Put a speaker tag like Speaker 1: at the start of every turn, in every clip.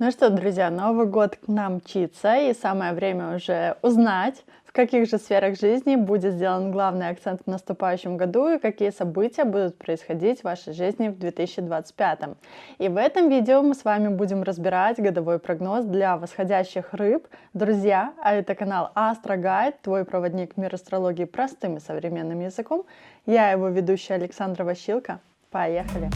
Speaker 1: Ну что, друзья, Новый год к нам мчится, и самое время уже узнать, в каких же сферах жизни будет сделан главный акцент в наступающем году и какие события будут происходить в вашей жизни в 2025. И в этом видео мы с вами будем разбирать годовой прогноз для восходящих рыб. Друзья, а это канал Astro Guide, твой проводник в мир астрологии простым и современным языком. Я его ведущая Александра Ващилко. Поехали!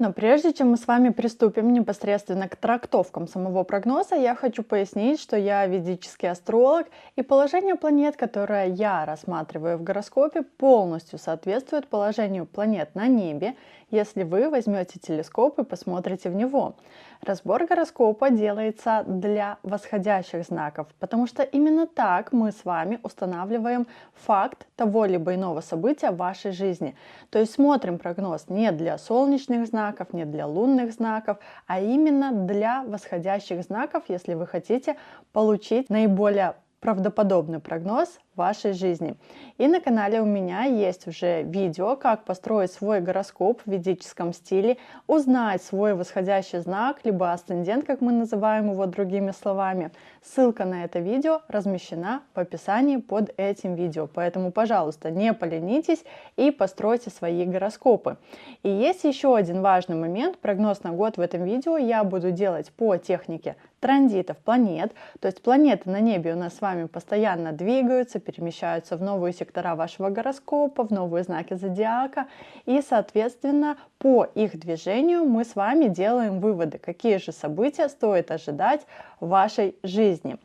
Speaker 1: Но прежде чем мы с вами приступим непосредственно к трактовкам самого прогноза, я хочу пояснить, что я ведический астролог, и положение планет, которое я рассматриваю в гороскопе, полностью соответствует положению планет на небе, если вы возьмете телескоп и посмотрите в него. Разбор гороскопа делается для восходящих знаков, потому что именно так мы с вами устанавливаем факт того либо иного события в вашей жизни. То есть смотрим прогноз не для солнечных знаков, не для лунных знаков, а именно для восходящих знаков, если вы хотите получить наиболее правдоподобный прогноз вашей жизни. И на канале у меня есть уже видео, как построить свой гороскоп в ведическом стиле, узнать свой восходящий знак, либо асцендент, как мы называем его другими словами. Ссылка на это видео размещена в описании под этим видео, поэтому, пожалуйста, не поленитесь и постройте свои гороскопы. И есть еще один важный момент. Прогноз на год в этом видео я буду делать по технике транзитов планет, то есть планеты на небе у нас с вами постоянно двигаются, перемещаются в новые сектора вашего гороскопа, в новые знаки зодиака, и, соответственно, по их движению мы с вами делаем выводы, какие же события стоит ожидать в вашей жизни.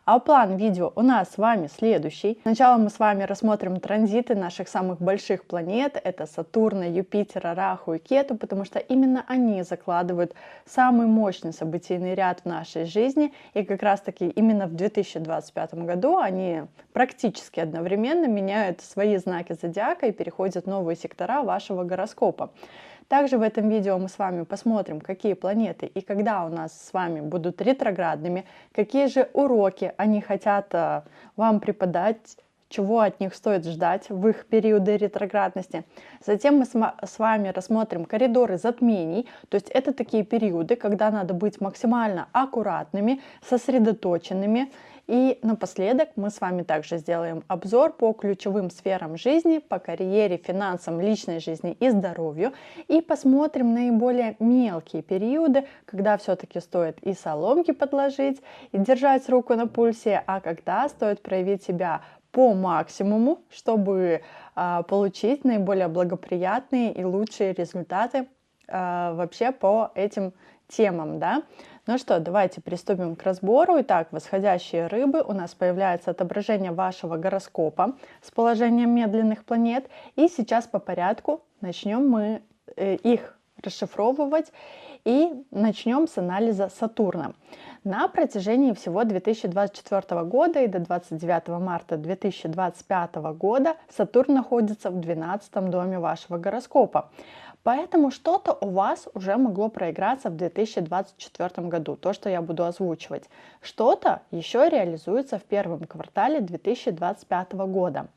Speaker 1: А план видео у нас с вами следующий. Сначала мы с вами рассмотрим транзиты наших самых больших планет. Это Сатурна, Юпитера, Раху и Кету, потому что именно они закладывают самый мощный событийный ряд в нашей жизни. И как раз таки именно в 2025 году они практически одновременно меняют свои знаки зодиака и переходят в новые сектора вашего гороскопа. Также в этом видео мы с вами посмотрим, какие планеты и когда у нас с вами будут ретроградными, какие же уроки они хотят вам преподать, чего от них стоит ждать в их периоды ретроградности. Затем мы с вами рассмотрим коридоры затмений, то есть это такие периоды, когда надо быть максимально аккуратными, сосредоточенными. И напоследок мы с вами также сделаем обзор по ключевым сферам жизни, по карьере, финансам, личной жизни и здоровью. И посмотрим наиболее мелкие периоды, когда все-таки стоит и соломки подложить, и держать руку на пульсе, а когда стоит проявить себя по максимуму, чтобы получить наиболее благоприятные и лучшие результаты вообще по этим темам, да. Ну что, давайте приступим к разбору. Итак, восходящие рыбы, у нас появляется отображение вашего гороскопа с положением медленных планет. И сейчас по порядку начнем мы их расшифровывать и начнем с анализа Сатурна. На протяжении всего 2024 года и до 29 марта 2025 года Сатурн находится в 12 доме вашего гороскопа. Поэтому что-то у вас уже могло проиграться в 2024 году, то, что я буду озвучивать. Что-то еще реализуется в первом квартале 2025 года.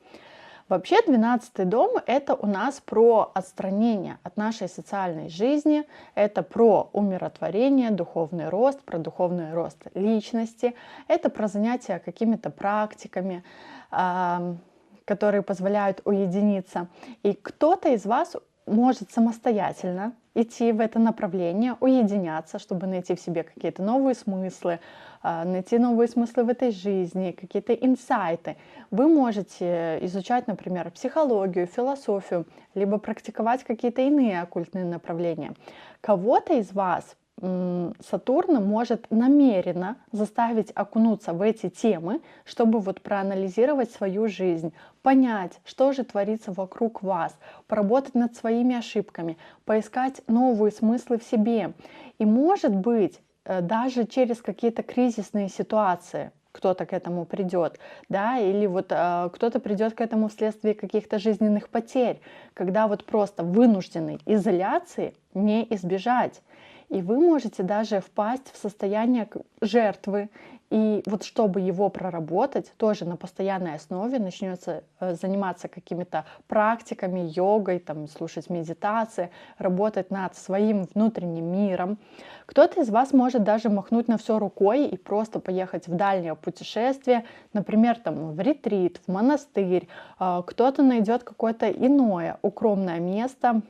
Speaker 1: Вообще 12-й дом – это у нас про отстранение от нашей социальной жизни, это про умиротворение, духовный рост, про духовный рост личности, это про занятия какими-то практиками, которые позволяют уединиться. И кто-то из вас может самостоятельно идти в это направление, уединяться, чтобы найти в себе какие-то новые смыслы, найти новые смыслы в этой жизни, какие-то инсайты. Вы можете изучать, например, психологию, философию, либо практиковать какие-то иные оккультные направления. Кого-то из вас Сатурн может намеренно заставить окунуться в эти темы, чтобы вот проанализировать свою жизнь, понять, что же творится вокруг вас, поработать над своими ошибками, поискать новые смыслы в себе. И может быть, даже через какие-то кризисные ситуации кто-то к этому придет, да, или вот кто-то придет к этому вследствие каких-то жизненных потерь, когда вот просто вынужденной изоляции не избежать. и вы можете даже впасть в состояние жертвы. И вот чтобы его проработать, тоже на постоянной основе начнется заниматься какими-то практиками, йогой, там, слушать медитации, работать над своим внутренним миром. Кто-то из вас может даже махнуть на все рукой и просто поехать в дальнее путешествие, например, там, в ретрит, в монастырь. Кто-то найдет какое-то иное укромное место,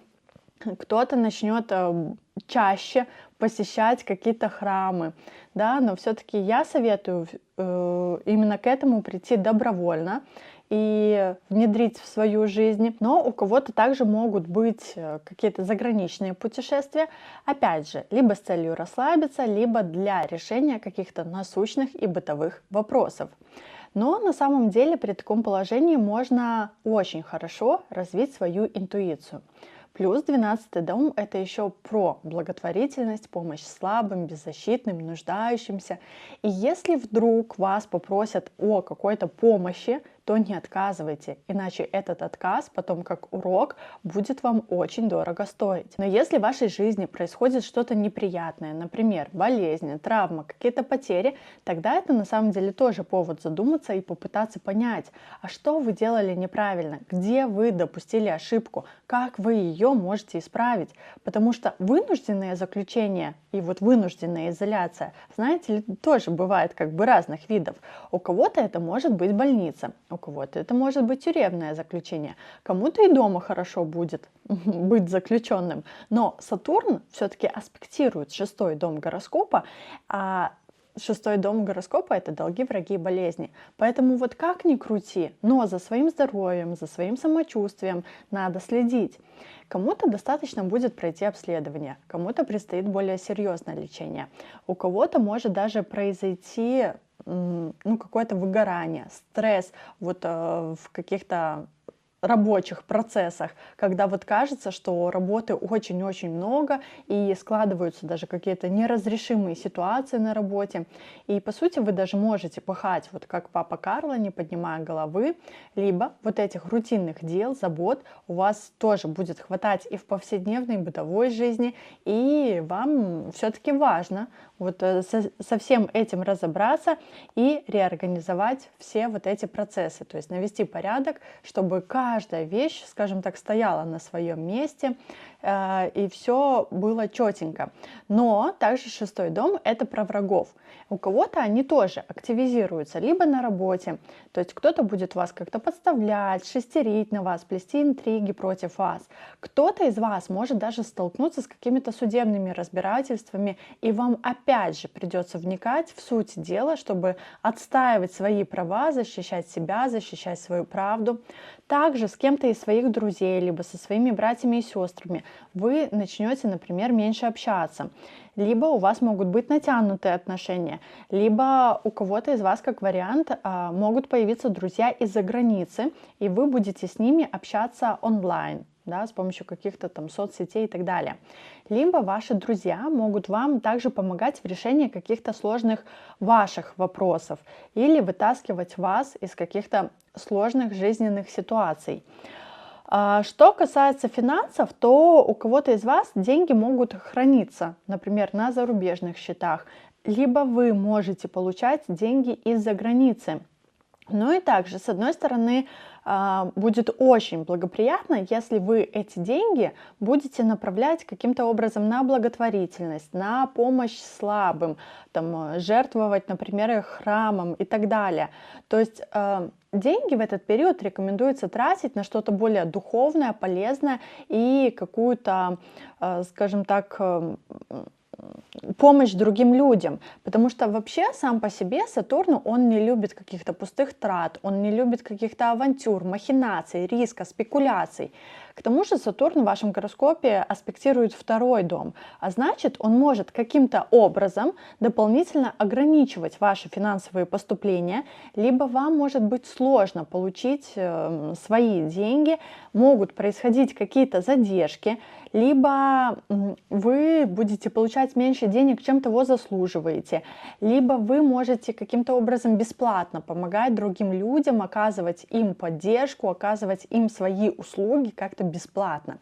Speaker 1: кто-то начнет чаще посещать какие-то храмы, да, но все-таки я советую именно к этому прийти добровольно и внедрить в свою жизнь. Но у кого-то также могут быть какие-то заграничные путешествия, опять же, либо с целью расслабиться, либо для решения каких-то насущных и бытовых вопросов. Но на самом деле при таком положении можно очень хорошо развить свою интуицию. Плюс 12-й дом — это еще про благотворительность, помощь слабым, беззащитным, нуждающимся. И если вдруг вас попросят о какой-то помощи, то не отказывайте, иначе этот отказ потом как урок будет вам очень дорого стоить. Но если в вашей жизни происходит что-то неприятное, например, болезнь, травма, какие-то потери, тогда это на самом деле тоже повод задуматься и попытаться понять, а что вы делали неправильно, где вы допустили ошибку, как вы ее можете исправить. Потому что вынужденное заключение и вот вынужденная изоляция, знаете ли, тоже бывает как бы разных видов. У кого-то это может быть больница, у кого-то это может быть тюремное заключение, кому-то и дома хорошо будет быть заключенным. Но Сатурн все-таки аспектирует 6-й дом гороскопа, а 6-й дом гороскопа — это долги, враги и болезни. Поэтому вот как ни крути, но за своим здоровьем, за своим самочувствием надо следить. Кому-то достаточно будет пройти обследование, кому-то предстоит более серьезное лечение. У кого-то может даже произойти какое-то выгорание, стресс вот в каких-то рабочих процессах, когда вот кажется, что работы очень-очень много и складываются даже какие-то неразрешимые ситуации на работе. И по сути вы даже можете пахать, вот как папа Карло, не поднимая головы, либо вот этих рутинных дел, забот у вас тоже будет хватать и в повседневной бытовой жизни, и вам все-таки важно вот со всем этим разобраться и реорганизовать все вот эти процессы, то есть навести порядок, чтобы каждая вещь, скажем так, стояла на своем месте, и все было четенько. Но также 6-й дом — это про врагов. У кого-то они тоже активизируются либо на работе, то есть кто-то будет вас как-то подставлять, шестерить на вас, плести интриги против вас. Кто-то из вас может даже столкнуться с какими-то судебными разбирательствами, и вам опять же придется вникать в суть дела, чтобы отстаивать свои права, защищать себя, защищать свою правду. Также с кем-то из своих друзей, либо со своими братьями и сестрами вы начнете, например, меньше общаться. Либо у вас могут быть натянутые отношения, либо у кого-то из вас, как вариант, могут появиться друзья из-за границы, и вы будете с ними общаться онлайн, да, с помощью каких-то там соцсетей и так далее. Либо ваши друзья могут вам также помогать в решении каких-то сложных ваших вопросов или вытаскивать вас из каких-то сложных жизненных ситуаций. Что касается финансов, то у кого-то из вас деньги могут храниться, например, на зарубежных счетах, либо вы можете получать деньги из-за границы. Ну и также, с одной стороны, будет очень благоприятно, если вы эти деньги будете направлять каким-то образом на благотворительность, на помощь слабым, там, жертвовать, например, их храмам и так далее. То есть деньги в этот период рекомендуется тратить на что-то более духовное, полезное и какую-то, скажем так, помощь другим людям, потому что вообще сам по себе Сатурн, он не любит каких-то пустых трат, он не любит каких-то авантюр, махинаций, риска, спекуляций. К тому же Сатурн в вашем гороскопе аспектирует 2-й дом, а значит, он может каким-то образом дополнительно ограничивать ваши финансовые поступления, либо вам может быть сложно получить свои деньги, могут происходить какие-то задержки, либо вы будете получать меньше денег, чем того заслуживаете, либо вы можете каким-то образом бесплатно помогать другим людям, оказывать им поддержку, оказывать им свои услуги, как-то это бесплатно.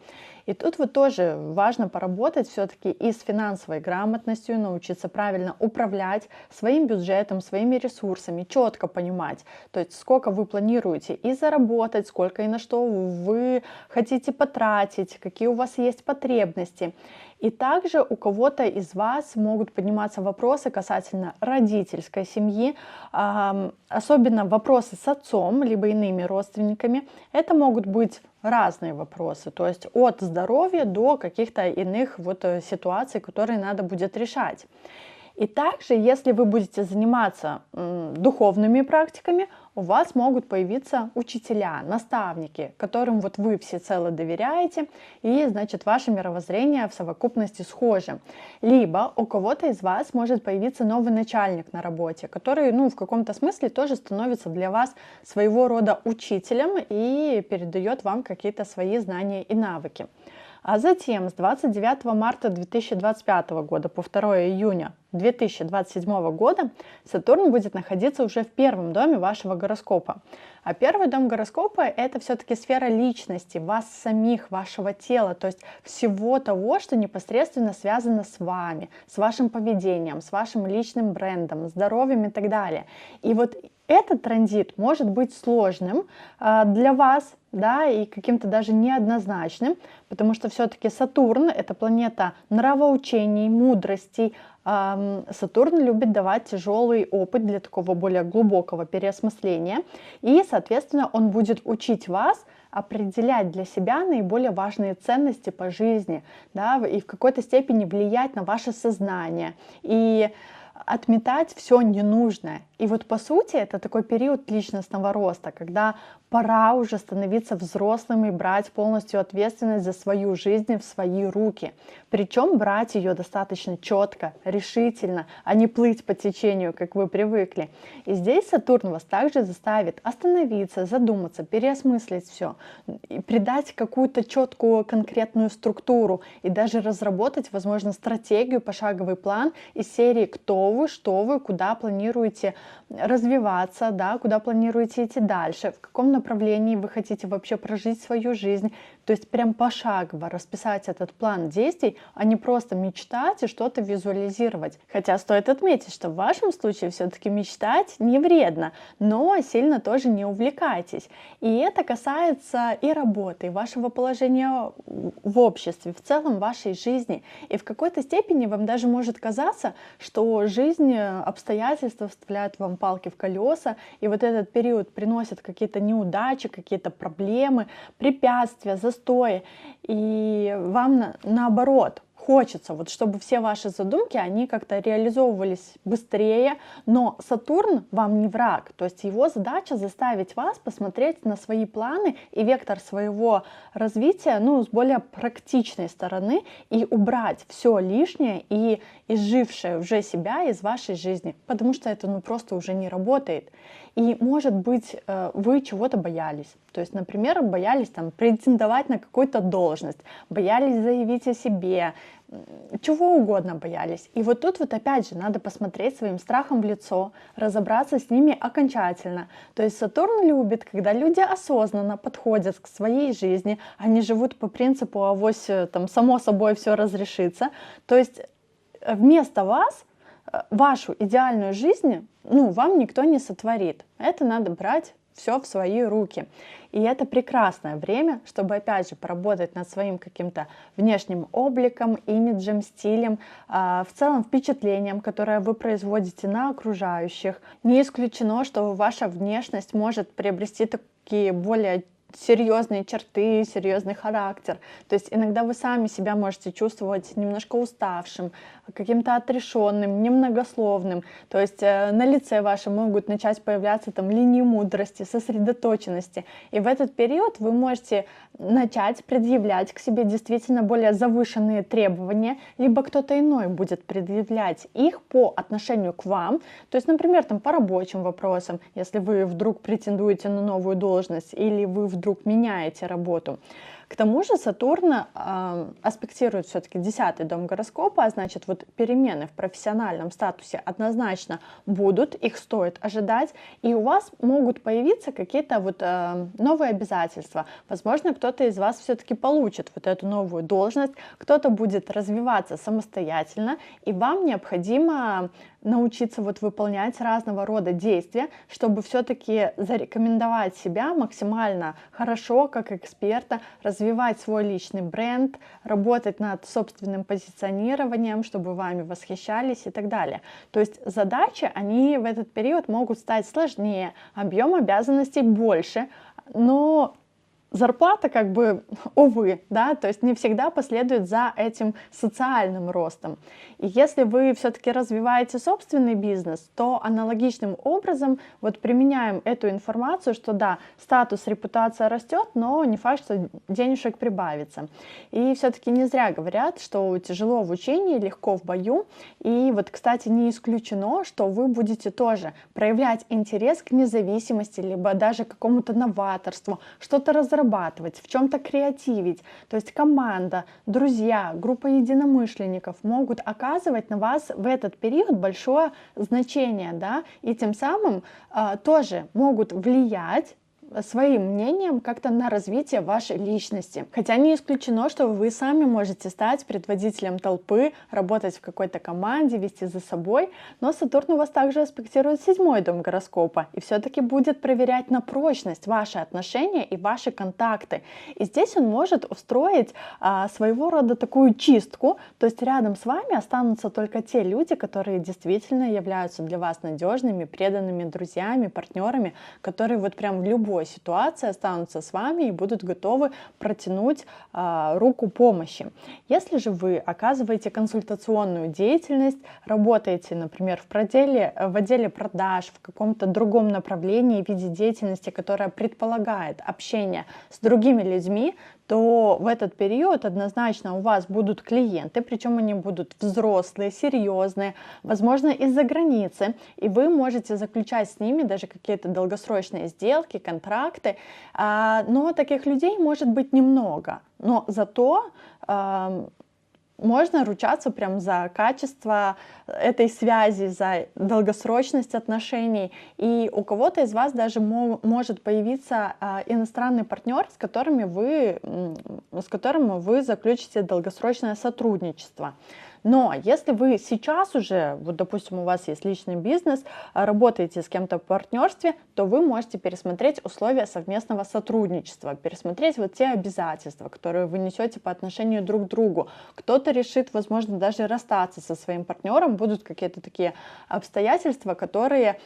Speaker 1: И тут вот тоже важно поработать все-таки и с финансовой грамотностью, научиться правильно управлять своим бюджетом, своими ресурсами, четко понимать, то есть сколько вы планируете и заработать, сколько и на что вы хотите потратить, какие у вас есть потребности. И также у кого-то из вас могут подниматься вопросы касательно родительской семьи, особенно вопросы с отцом, либо иными родственниками. Это могут быть разные вопросы, то есть от здоровья до каких-то иных вот ситуаций, которые надо будет решать. И также, если вы будете заниматься духовными практиками, у вас могут появиться учителя, наставники, которым вот вы всецело доверяете, и, значит, ваше мировоззрение в совокупности схоже. Либо у кого-то из вас может появиться новый начальник на работе, который, в каком-то смысле тоже становится для вас своего рода учителем и передает вам какие-то свои знания и навыки. А затем с 29 марта 2025 года по 2 июня 2027 года Сатурн будет находиться уже в первом доме вашего гороскопа. А первый дом гороскопа — это все-таки сфера личности, вас самих, вашего тела, то есть всего того, что непосредственно связано с вами, с вашим поведением, с вашим личным брендом, здоровьем и так далее. И вот этот транзит может быть сложным для вас, да, и каким-то даже неоднозначным, потому что все-таки Сатурн — это планета нравоучений, мудростей. Сатурн любит давать тяжелый опыт для такого более глубокого переосмысления, и, соответственно, он будет учить вас определять для себя наиболее важные ценности по жизни, да, и в какой-то степени влиять на ваше сознание, и отметать все ненужное. И вот по сути это такой период личностного роста, когда пора уже становиться взрослым и брать полностью ответственность за свою жизнь в свои руки. Причем брать ее достаточно четко, решительно, а не плыть по течению, как вы привыкли. И здесь Сатурн вас также заставит остановиться, задуматься, переосмыслить все, и придать какую-то четкую конкретную структуру и даже разработать, возможно, стратегию, пошаговый план из серии «Кто вы?», «Что вы?», «Куда планируете развиваться?», да, «Куда планируете идти дальше?», «В каком направлении вы хотите вообще прожить свою жизнь?». То есть прям пошагово расписать этот план действий, а не просто мечтать и что-то визуализировать. Хотя стоит отметить, что в вашем случае все-таки мечтать не вредно, но сильно тоже не увлекайтесь. И это касается и работы, и вашего положения в обществе, в целом вашей жизни. И в какой-то степени вам даже может казаться, что жизнь, обстоятельства вставляют вам палки в колеса, и вот этот период приносит какие-то неудачи, какие-то проблемы, препятствия, застои. И вам наоборот хочется, вот чтобы все ваши задумки, они как-то реализовывались быстрее, но Сатурн вам не враг, то есть его задача заставить вас посмотреть на свои планы и вектор своего развития, с более практичной стороны и убрать все лишнее и изжившее уже себя из вашей жизни, потому что это просто уже не работает. И, может быть, вы чего-то боялись. То есть, например, боялись претендовать на какую-то должность, боялись заявить о себе, чего угодно боялись. И вот тут опять же надо посмотреть своим страхом в лицо, разобраться с ними окончательно. То есть Сатурн любит, когда люди осознанно подходят к своей жизни, они живут по принципу «авось само собой все разрешится». То есть вместо вас вашу идеальную жизнь вам никто не сотворит. Это надо брать все в свои руки. И это прекрасное время, чтобы опять же поработать над своим каким-то внешним обликом, имиджем, стилем, в целом впечатлением, которое вы производите на окружающих. Не исключено, что ваша внешность может приобрести такие более серьезные черты, серьезный характер. То есть иногда вы сами себя можете чувствовать немножко уставшим, каким-то отрешенным, немногословным. То есть на лице вашем могут начать появляться линии мудрости, сосредоточенности. И в этот период вы можете начать предъявлять к себе действительно более завышенные требования, либо кто-то иной будет предъявлять их по отношению к вам. То есть, например, по рабочим вопросам, если вы вдруг претендуете на новую должность или вы вдруг меняете работу. К тому же Сатурн аспектирует все-таки 10-й дом гороскопа, а значит, вот перемены в профессиональном статусе однозначно будут, их стоит ожидать, и у вас могут появиться какие-то вот новые обязательства. Возможно, кто-то из вас все-таки получит вот эту новую должность, кто-то будет развиваться самостоятельно, и вам необходимо научиться вот выполнять разного рода действия, чтобы все-таки зарекомендовать себя максимально хорошо как эксперта, развивать свой личный бренд, работать над собственным позиционированием, чтобы вами восхищались и так далее. То есть задачи, они в этот период могут стать сложнее, объем обязанностей больше, но зарплата как бы, увы, да, то есть не всегда последует за этим социальным ростом. И если вы все-таки развиваете собственный бизнес, то аналогичным образом вот применяем эту информацию, что да, статус, репутация растет, но не факт, что денежек прибавится. И все-таки не зря говорят, что тяжело в учении, легко в бою. И вот, кстати, не исключено, что вы будете тоже проявлять интерес к независимости, либо даже к какому-то новаторству, что-то разрабатывать, в чем-то креативить. То есть команда, друзья, группа единомышленников могут оказывать на вас в этот период большое значение, да, и тем самым тоже могут влиять своим мнением как-то на развитие вашей личности. Хотя не исключено, что вы сами можете стать предводителем толпы, работать в какой-то команде, вести за собой, но Сатурн у вас также аспектирует 7-й дом гороскопа и все-таки будет проверять на прочность ваши отношения и ваши контакты. И здесь он может устроить своего рода такую чистку, то есть рядом с вами останутся только те люди, которые действительно являются для вас надежными, преданными друзьями, партнерами, которые вот прям в любой ситуации останутся с вами и будут готовы протянуть руку помощи. Если же вы оказываете консультационную деятельность, работаете, например, в отделе продаж, в каком-то другом направлении, в виде деятельности, которая предполагает общение с другими людьми, то в этот период однозначно у вас будут клиенты, причем они будут взрослые, серьезные, возможно, из-за границы, и вы можете заключать с ними даже какие-то долгосрочные сделки, контракты, но таких людей может быть немного, но зато можно ручаться прям за качество этой связи, за долгосрочность отношений. И у кого-то из вас даже может появиться иностранный партнер, с которым вы заключите долгосрочное сотрудничество. Но если вы сейчас уже, вот допустим, у вас есть личный бизнес, работаете с кем-то в партнерстве, то вы можете пересмотреть условия совместного сотрудничества, пересмотреть вот те обязательства, которые вы несете по отношению друг к другу. Кто-то решит, возможно, даже расстаться со своим партнером, будут какие-то такие обстоятельства, которые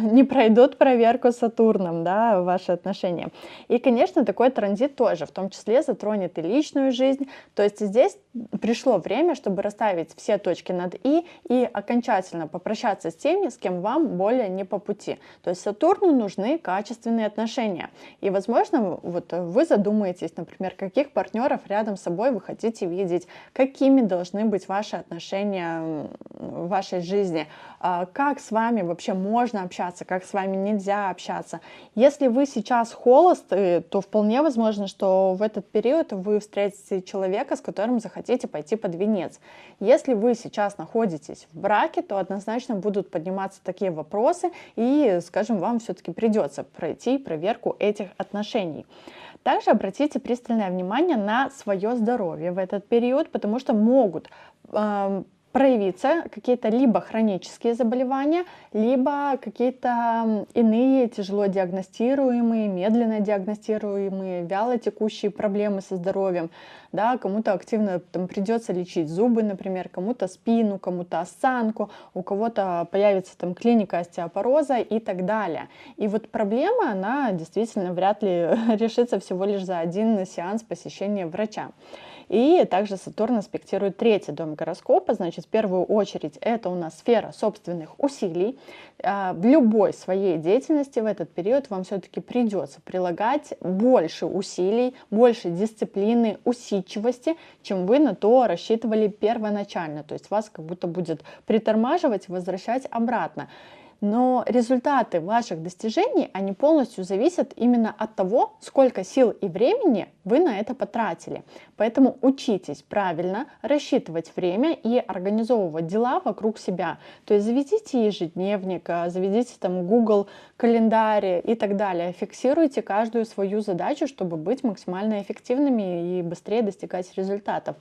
Speaker 1: не пройдут проверку Сатурном, да, в ваши отношения. И, конечно, такой транзит тоже, в том числе, затронет и личную жизнь. То есть здесь пришло время, чтобы расставить все точки над и окончательно попрощаться с теми, с кем вам более не по пути. То есть Сатурну нужны качественные отношения. И, возможно, вот вы задумаетесь, например, каких партнеров рядом с собой вы хотите видеть, какими должны быть ваши отношения в вашей жизни, как с вами вообще можно общаться, как с вами нельзя общаться. Если вы сейчас холосты, то вполне возможно, что в этот период вы встретите человека, с которым захотите пойти под венец. Если вы сейчас находитесь в браке, то однозначно будут подниматься такие вопросы, и, скажем, вам все-таки придется пройти проверку этих отношений. Также обратите пристальное внимание на свое здоровье в этот период, потому что могут проявиться какие-то либо хронические заболевания, либо какие-то иные тяжело диагностируемые, медленно диагностируемые, вяло текущие проблемы со здоровьем. Да, кому-то активно там придется лечить зубы, например, кому-то спину, кому-то осанку, у кого-то появится там клиника остеопороза и так далее. И вот проблема, она действительно вряд ли решится всего лишь за один сеанс посещения врача. И также Сатурн аспектирует 3-й дом гороскопа, значит, в первую очередь это у нас сфера собственных усилий. В любой своей деятельности в этот период вам все-таки придется прилагать больше усилий, больше дисциплины, усидчивости, чем вы на то рассчитывали первоначально. То есть вас как будто будет притормаживать, возвращать обратно. Но результаты ваших достижений, они полностью зависят именно от того, сколько сил и времени вы на это потратили. Поэтому учитесь правильно рассчитывать время и организовывать дела вокруг себя. То есть заведите ежедневник, заведите там Google календарь и так далее. Фиксируйте каждую свою задачу, чтобы быть максимально эффективными и быстрее достигать результатов.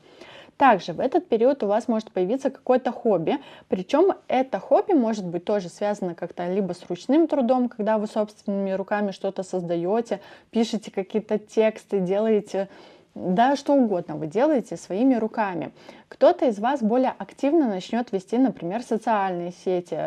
Speaker 1: Также в этот период у вас может появиться какое-то хобби, причем это хобби может быть тоже связано как-то либо с ручным трудом, когда вы собственными руками что-то создаете, пишете какие-то тексты, делаете, да, что угодно вы делаете своими руками. Кто-то из вас более активно начнет вести, например, социальные сети,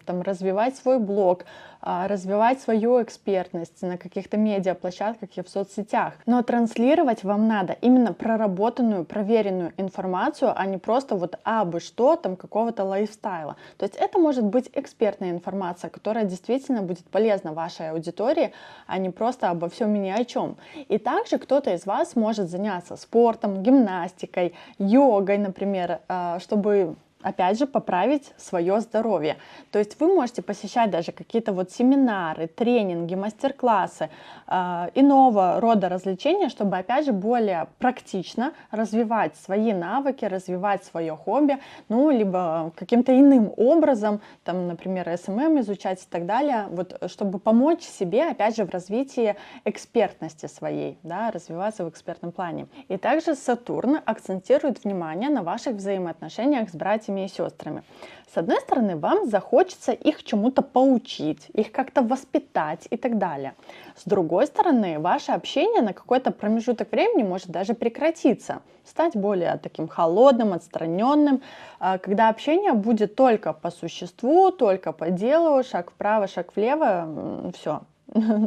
Speaker 1: там, развивать свой блог, развивать свою экспертность на каких-то медиаплощадках и в соцсетях. Но транслировать вам надо именно проработанную, проверенную информацию, а не просто вот абы что там какого-то лайфстайла. То есть это может быть экспертная информация, которая действительно будет полезна вашей аудитории, а не просто обо всем и ни о чем. И также кто-то из вас может заняться спортом, гимнастикой, йогой, например, чтобы опять же поправить свое здоровье. То есть вы можете посещать даже какие-то вот семинары, тренинги, мастер-классы, иного рода развлечения, чтобы опять же более практично развивать свои навыки, развивать свое хобби, ну либо каким-то иным образом, там, например, СММ изучать и так далее, вот, чтобы помочь себе опять же в развитии экспертности своей, да, развиваться в экспертном плане. И также Сатурн акцентирует внимание на ваших взаимоотношениях с братьями и сестрами. С одной стороны, вам захочется их чему-то поучить, их как-то воспитать и так далее. С другой стороны, ваше общение на какой-то промежуток времени может даже прекратиться, стать более таким холодным, отстраненным, когда общение будет только по существу, только по делу, шаг вправо, шаг влево, все.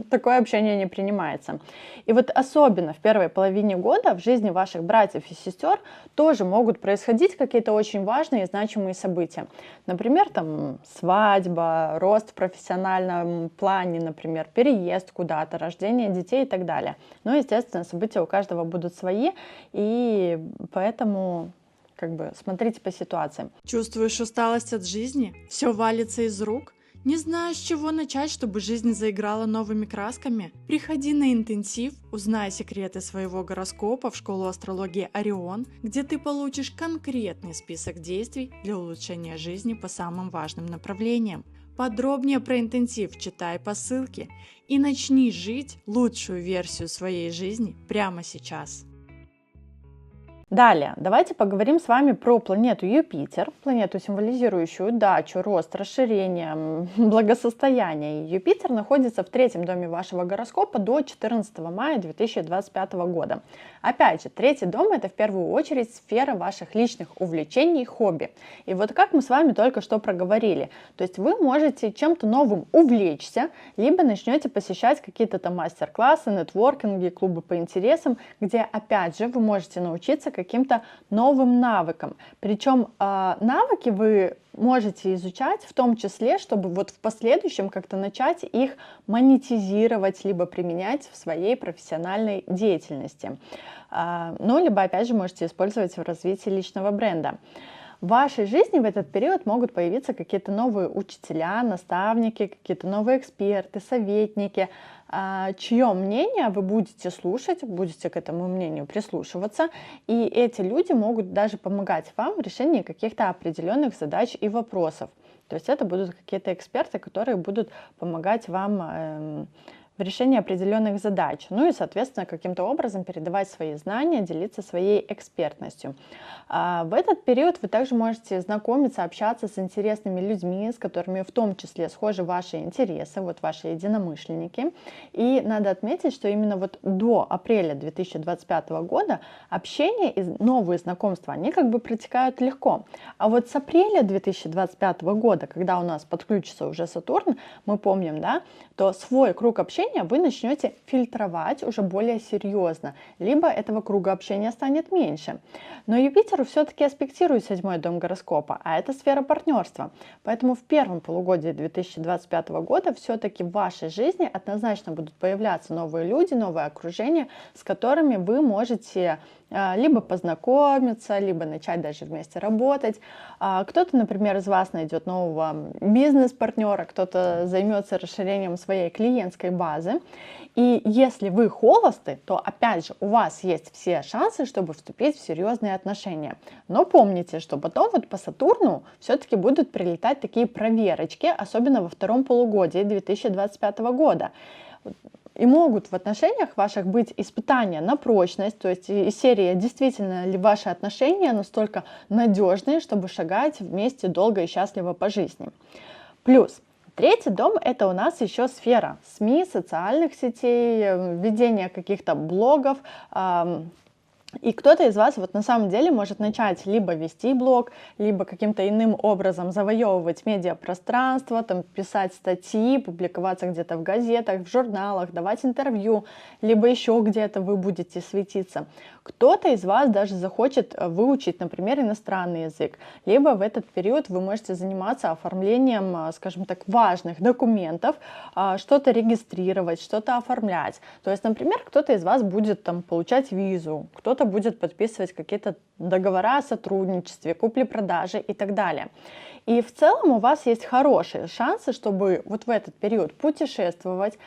Speaker 1: Такое общение не принимается. И вот особенно в первой половине года в жизни ваших братьев и сестер тоже могут происходить какие-то очень важные и значимые события. Например, там свадьба, рост в профессиональном плане, например, переезд куда-то, рождение детей и так далее. Но, естественно, события у каждого будут свои, и поэтому смотрите по ситуации.
Speaker 2: Чувствуешь усталость от жизни? Все валится из рук? Не знаешь, с чего начать, чтобы жизнь заиграла новыми красками? Приходи на интенсив, узнай секреты своего гороскопа в школу астрологии Орион, где ты получишь конкретный список действий для улучшения жизни по самым важным направлениям. Подробнее про интенсив читай по ссылке и начни жить лучшую версию своей жизни прямо сейчас.
Speaker 1: Далее, давайте поговорим с вами про планету Юпитер, планету, символизирующую удачу, рост, расширение, благосостояние. Юпитер находится в третьем доме вашего гороскопа до 14 мая 2025 года. Опять же, третий дом — это в первую очередь сфера ваших личных увлечений, хобби. И вот как мы с вами только что проговорили, то есть вы можете чем-то новым увлечься, либо начнете посещать какие-то там мастер-классы, нетворкинги, клубы по интересам, где опять же вы можете научиться каким-то новым навыкам. Причем навыки вы можете изучать в том числе, чтобы вот в последующем как-то начать их монетизировать, либо применять в своей профессиональной деятельности. Ну, либо опять же можете использовать в развитии личного бренда. В вашей жизни в этот период могут появиться какие-то новые учителя, наставники, какие-то новые эксперты, советники, чье мнение вы будете слушать, будете к этому мнению прислушиваться, и эти люди могут даже помогать вам в решении каких-то определенных задач и вопросов. То есть это будут какие-то эксперты, которые будут помогать вам в решении определенных задач, ну и, соответственно, каким-то образом передавать свои знания, делиться своей экспертностью. В этот период вы также можете знакомиться, общаться с интересными людьми, с которыми в том числе схожи ваши интересы, вот ваши единомышленники. И надо отметить, что именно вот до апреля 2025 года общение и новые знакомства, они как бы протекают легко. А вот с апреля 2025 года, когда у нас подключится уже Сатурн, мы помним, да, то свой круг общения вы начнете фильтровать уже более серьезно, либо этого круга общения станет меньше. Но Юпитер все-таки аспектирует седьмой дом гороскопа, а это сфера партнерства. Поэтому в первом полугодии 2025 года все-таки в вашей жизни однозначно будут появляться новые люди, новое окружение, с которыми вы можете либо познакомиться, либо начать даже вместе работать. Кто-то, например, из вас найдет нового бизнес-партнера, кто-то займется расширением своей клиентской базы. И если вы холосты, то, опять же, у вас есть все шансы, чтобы вступить в серьезные отношения. Но помните, что потом вот по Сатурну все-таки будут прилетать такие проверочки, особенно во втором полугодии 2025 года. И могут в отношениях ваших быть испытания на прочность, то есть из серии, действительно ли ваши отношения настолько надежные, чтобы шагать вместе долго и счастливо по жизни. Плюс третий дом — это у нас еще сфера СМИ, социальных сетей, ведения каких-то блогов. И кто-то из вас вот на самом деле может начать либо вести блог, либо каким-то иным образом завоевывать медиапространство, там, писать статьи, публиковаться где-то в газетах, в журналах, давать интервью, либо еще где-то вы будете светиться. Кто-то из вас даже захочет выучить, например, иностранный язык, либо в этот период вы можете заниматься оформлением, скажем так, важных документов, что-то регистрировать, что-то оформлять. То есть, например, кто-то из вас будет там получать визу, кто-то будет подписывать какие-то договора о сотрудничестве, купле-продаже и так далее. И в целом у вас есть хорошие шансы, чтобы вот в этот период путешествовать.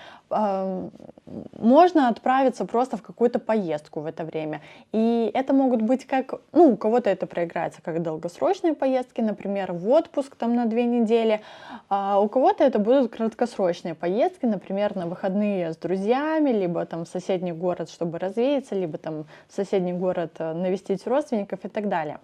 Speaker 1: Можно отправиться просто в какую-то поездку в это время. И это могут быть как, у кого-то это проиграется как долгосрочные поездки, например, в отпуск там на 2 недели, а у кого-то это будут краткосрочные поездки, например, на выходные с друзьями, либо там в соседний город, чтобы развеяться, либо там в соседний город навестить родственников и так далее.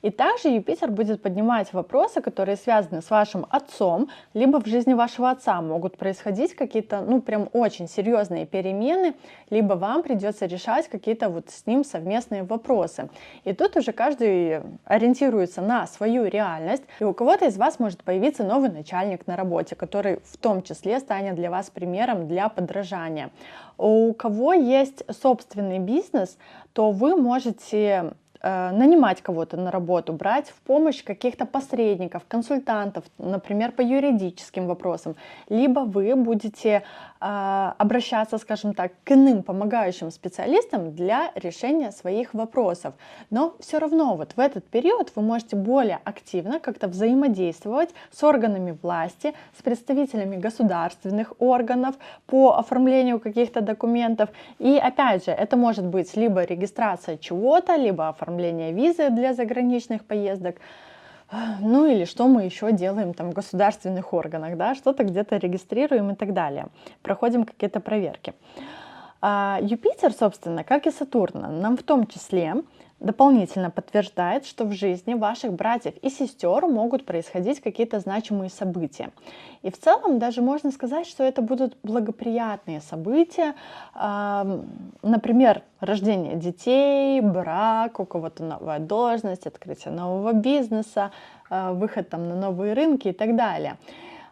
Speaker 1: И также Юпитер будет поднимать вопросы, которые связаны с вашим отцом, либо в жизни вашего отца могут происходить какие-то, прям очень серьезные перемены, либо вам придется решать какие-то вот с ним совместные вопросы. И тут уже каждый ориентируется на свою реальность, и у кого-то из вас может появиться новый начальник на работе, который в том числе станет для вас примером для подражания. У кого есть собственный бизнес, то вы можете нанимать кого-то на работу, брать в помощь каких-то посредников, консультантов, например, по юридическим вопросам, либо вы будете обращаться, скажем так, к иным помогающим специалистам для решения своих вопросов. Но все равно вот в этот период вы можете более активно как-то взаимодействовать с органами власти, с представителями государственных органов по оформлению каких-то документов. И опять же, это может быть либо регистрация чего-то, либо оформление визы для заграничных поездок. Или что мы еще делаем там в государственных органах, да, что-то где-то регистрируем и так далее. Проходим какие-то проверки. Юпитер, собственно, как и Сатурн, нам в том числе дополнительно подтверждает, что в жизни ваших братьев и сестер могут происходить какие-то значимые события. И в целом даже можно сказать, что это будут благоприятные события, например, рождение детей, брак, у кого-то новая должность, открытие нового бизнеса, выход там на новые рынки и так далее.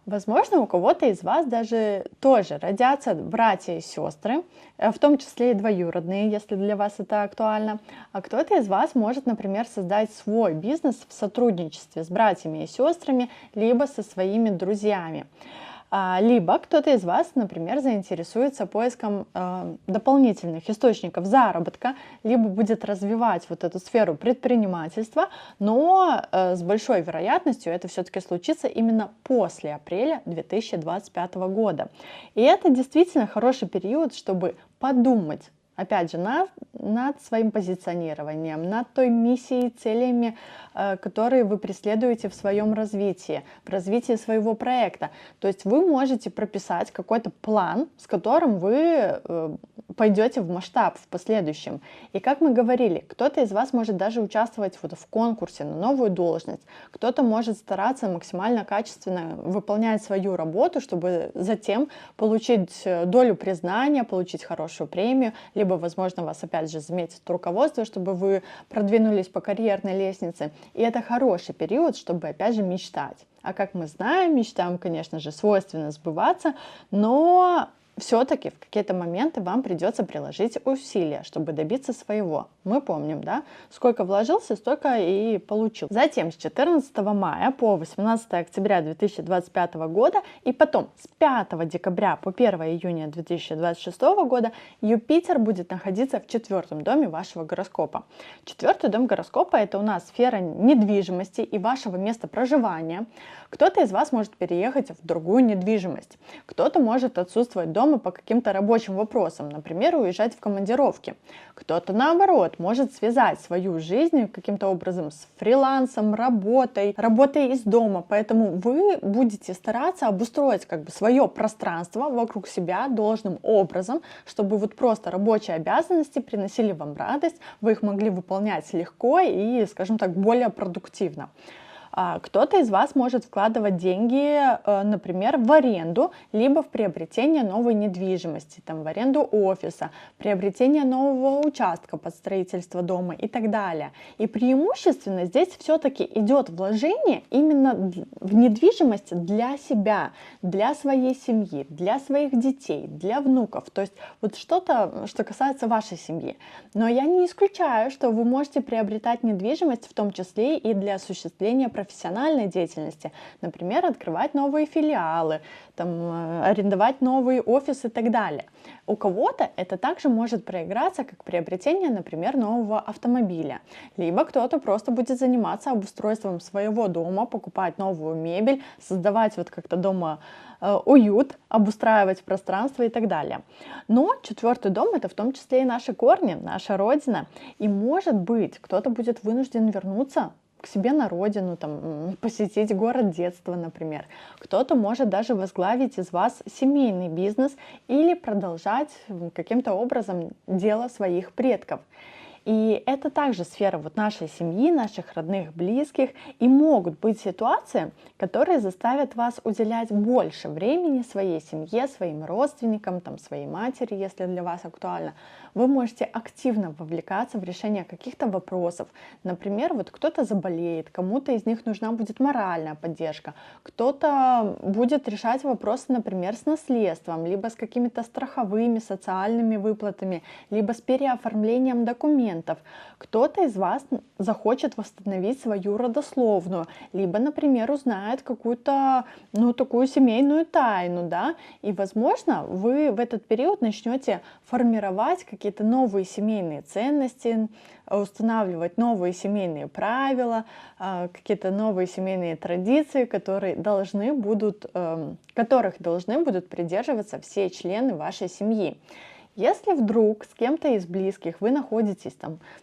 Speaker 1: Возможно, у кого-то из вас даже тоже родятся братья и сестры, в том числе и двоюродные, если для вас это актуально. А кто-то из вас может, например, создать свой бизнес в сотрудничестве с братьями и сестрами, либо со своими друзьями. Либо кто-то из вас, например, заинтересуется поиском дополнительных источников заработка, либо будет развивать вот эту сферу предпринимательства, но с большой вероятностью это все-таки случится именно после апреля 2025 года. И это действительно хороший период, чтобы подумать, опять же, над своим позиционированием, над той миссией, целями, которые вы преследуете в своем развитии, в развитии своего проекта. То есть вы можете прописать какой-то план, с которым вы пойдете в масштаб в последующем. И как мы говорили, кто-то из вас может даже участвовать вот в конкурсе на новую должность, кто-то может стараться максимально качественно выполнять свою работу, чтобы затем получить долю признания, получить хорошую премию, либо, возможно, вас опять же заметит руководство, чтобы вы продвинулись по карьерной лестнице. И это хороший период, чтобы опять же мечтать. А как мы знаем, мечтам, конечно же, свойственно сбываться, но все-таки в какие-то моменты вам придется приложить усилия, чтобы добиться своего. Мы помним, да, сколько вложился, столько и получил. Затем с 14 мая по 18 октября 2025 года и потом с 5 декабря по 1 июня 2026 года Юпитер будет находиться в 4-м доме вашего гороскопа. 4-й дом гороскопа — это у нас сфера недвижимости и вашего места проживания. Кто-то из вас может переехать в другую недвижимость, кто-то может отсутствовать дома по каким-то рабочим вопросам, например, уезжать в командировки. Кто-то, наоборот, может связать свою жизнь каким-то образом с фрилансом, работой из дома. Поэтому вы будете стараться обустроить свое пространство вокруг себя должным образом, чтобы вот просто рабочие обязанности приносили вам радость, вы их могли выполнять легко и, скажем так, более продуктивно. Кто-то из вас может вкладывать деньги, например, в аренду, либо в приобретение новой недвижимости, в аренду офиса, приобретение нового участка под строительство дома и так далее. И преимущественно здесь все-таки идет вложение именно в недвижимость для себя, для своей семьи, для своих детей, для внуков. То есть вот что-то, что касается вашей семьи. Но я не исключаю, что вы можете приобретать недвижимость в том числе и для осуществления профессиональной деятельности, например, открывать новые филиалы, арендовать новый офис и так далее. У кого-то это также может проиграться как приобретение, например, нового автомобиля. Либо кто-то просто будет заниматься обустройством своего дома, покупать новую мебель, создавать вот как-то дома уют, обустраивать пространство и так далее. Но 4-й дом — это в том числе и наши корни, наша родина. И может быть, кто-то будет вынужден вернуться к себе на родину, посетить город детства, например. Кто-то может даже возглавить из вас семейный бизнес или продолжать каким-то образом дело своих предков. И это также сфера нашей семьи, наших родных, близких. И могут быть ситуации, которые заставят вас уделять больше времени своей семье, своим родственникам, своей матери, если для вас актуально. Вы можете активно вовлекаться в решение каких-то вопросов. Например, кто-то заболеет, кому-то из них нужна будет моральная поддержка, кто-то будет решать вопросы, например, с наследством, либо с какими-то страховыми, социальными выплатами, либо с переоформлением документов. Кто-то из вас захочет восстановить свою родословную, либо, например, узнает какую-то, такую семейную тайну, да, и, возможно, вы в этот период начнете формировать какие-то новые семейные ценности, устанавливать новые семейные правила, какие-то новые семейные традиции, которых должны будут придерживаться все члены вашей семьи. Если вдруг с кем-то из близких вы находитесь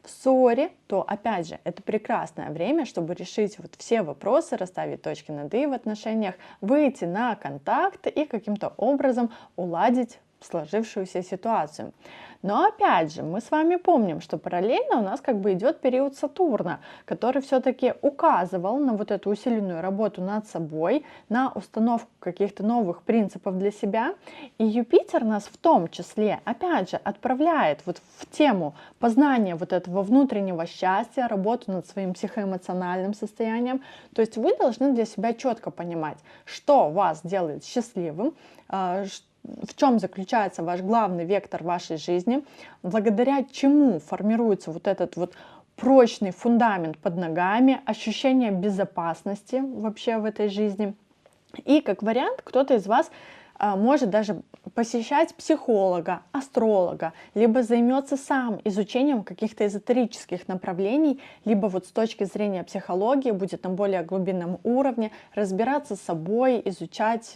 Speaker 1: в ссоре, то, опять же, это прекрасное время, чтобы решить все вопросы, расставить точки над «и» в отношениях, выйти на контакт и каким-то образом уладить сложившуюся ситуацию. Но опять же, мы с вами помним, что параллельно у нас идет период Сатурна, который все-таки указывал на эту усиленную работу над собой, на установку каких-то новых принципов для себя. И Юпитер нас в том числе, опять же, отправляет в тему познания этого внутреннего счастья, работу над своим психоэмоциональным состоянием. То есть вы должны для себя четко понимать, что вас делает счастливым, в чем заключается ваш главный вектор вашей жизни, благодаря чему формируется этот прочный фундамент под ногами, ощущение безопасности вообще в этой жизни. И как вариант, кто-то из вас может даже посещать психолога, астролога, либо займется сам изучением каких-то эзотерических направлений, либо с точки зрения психологии будет на более глубинном уровне разбираться с собой, изучать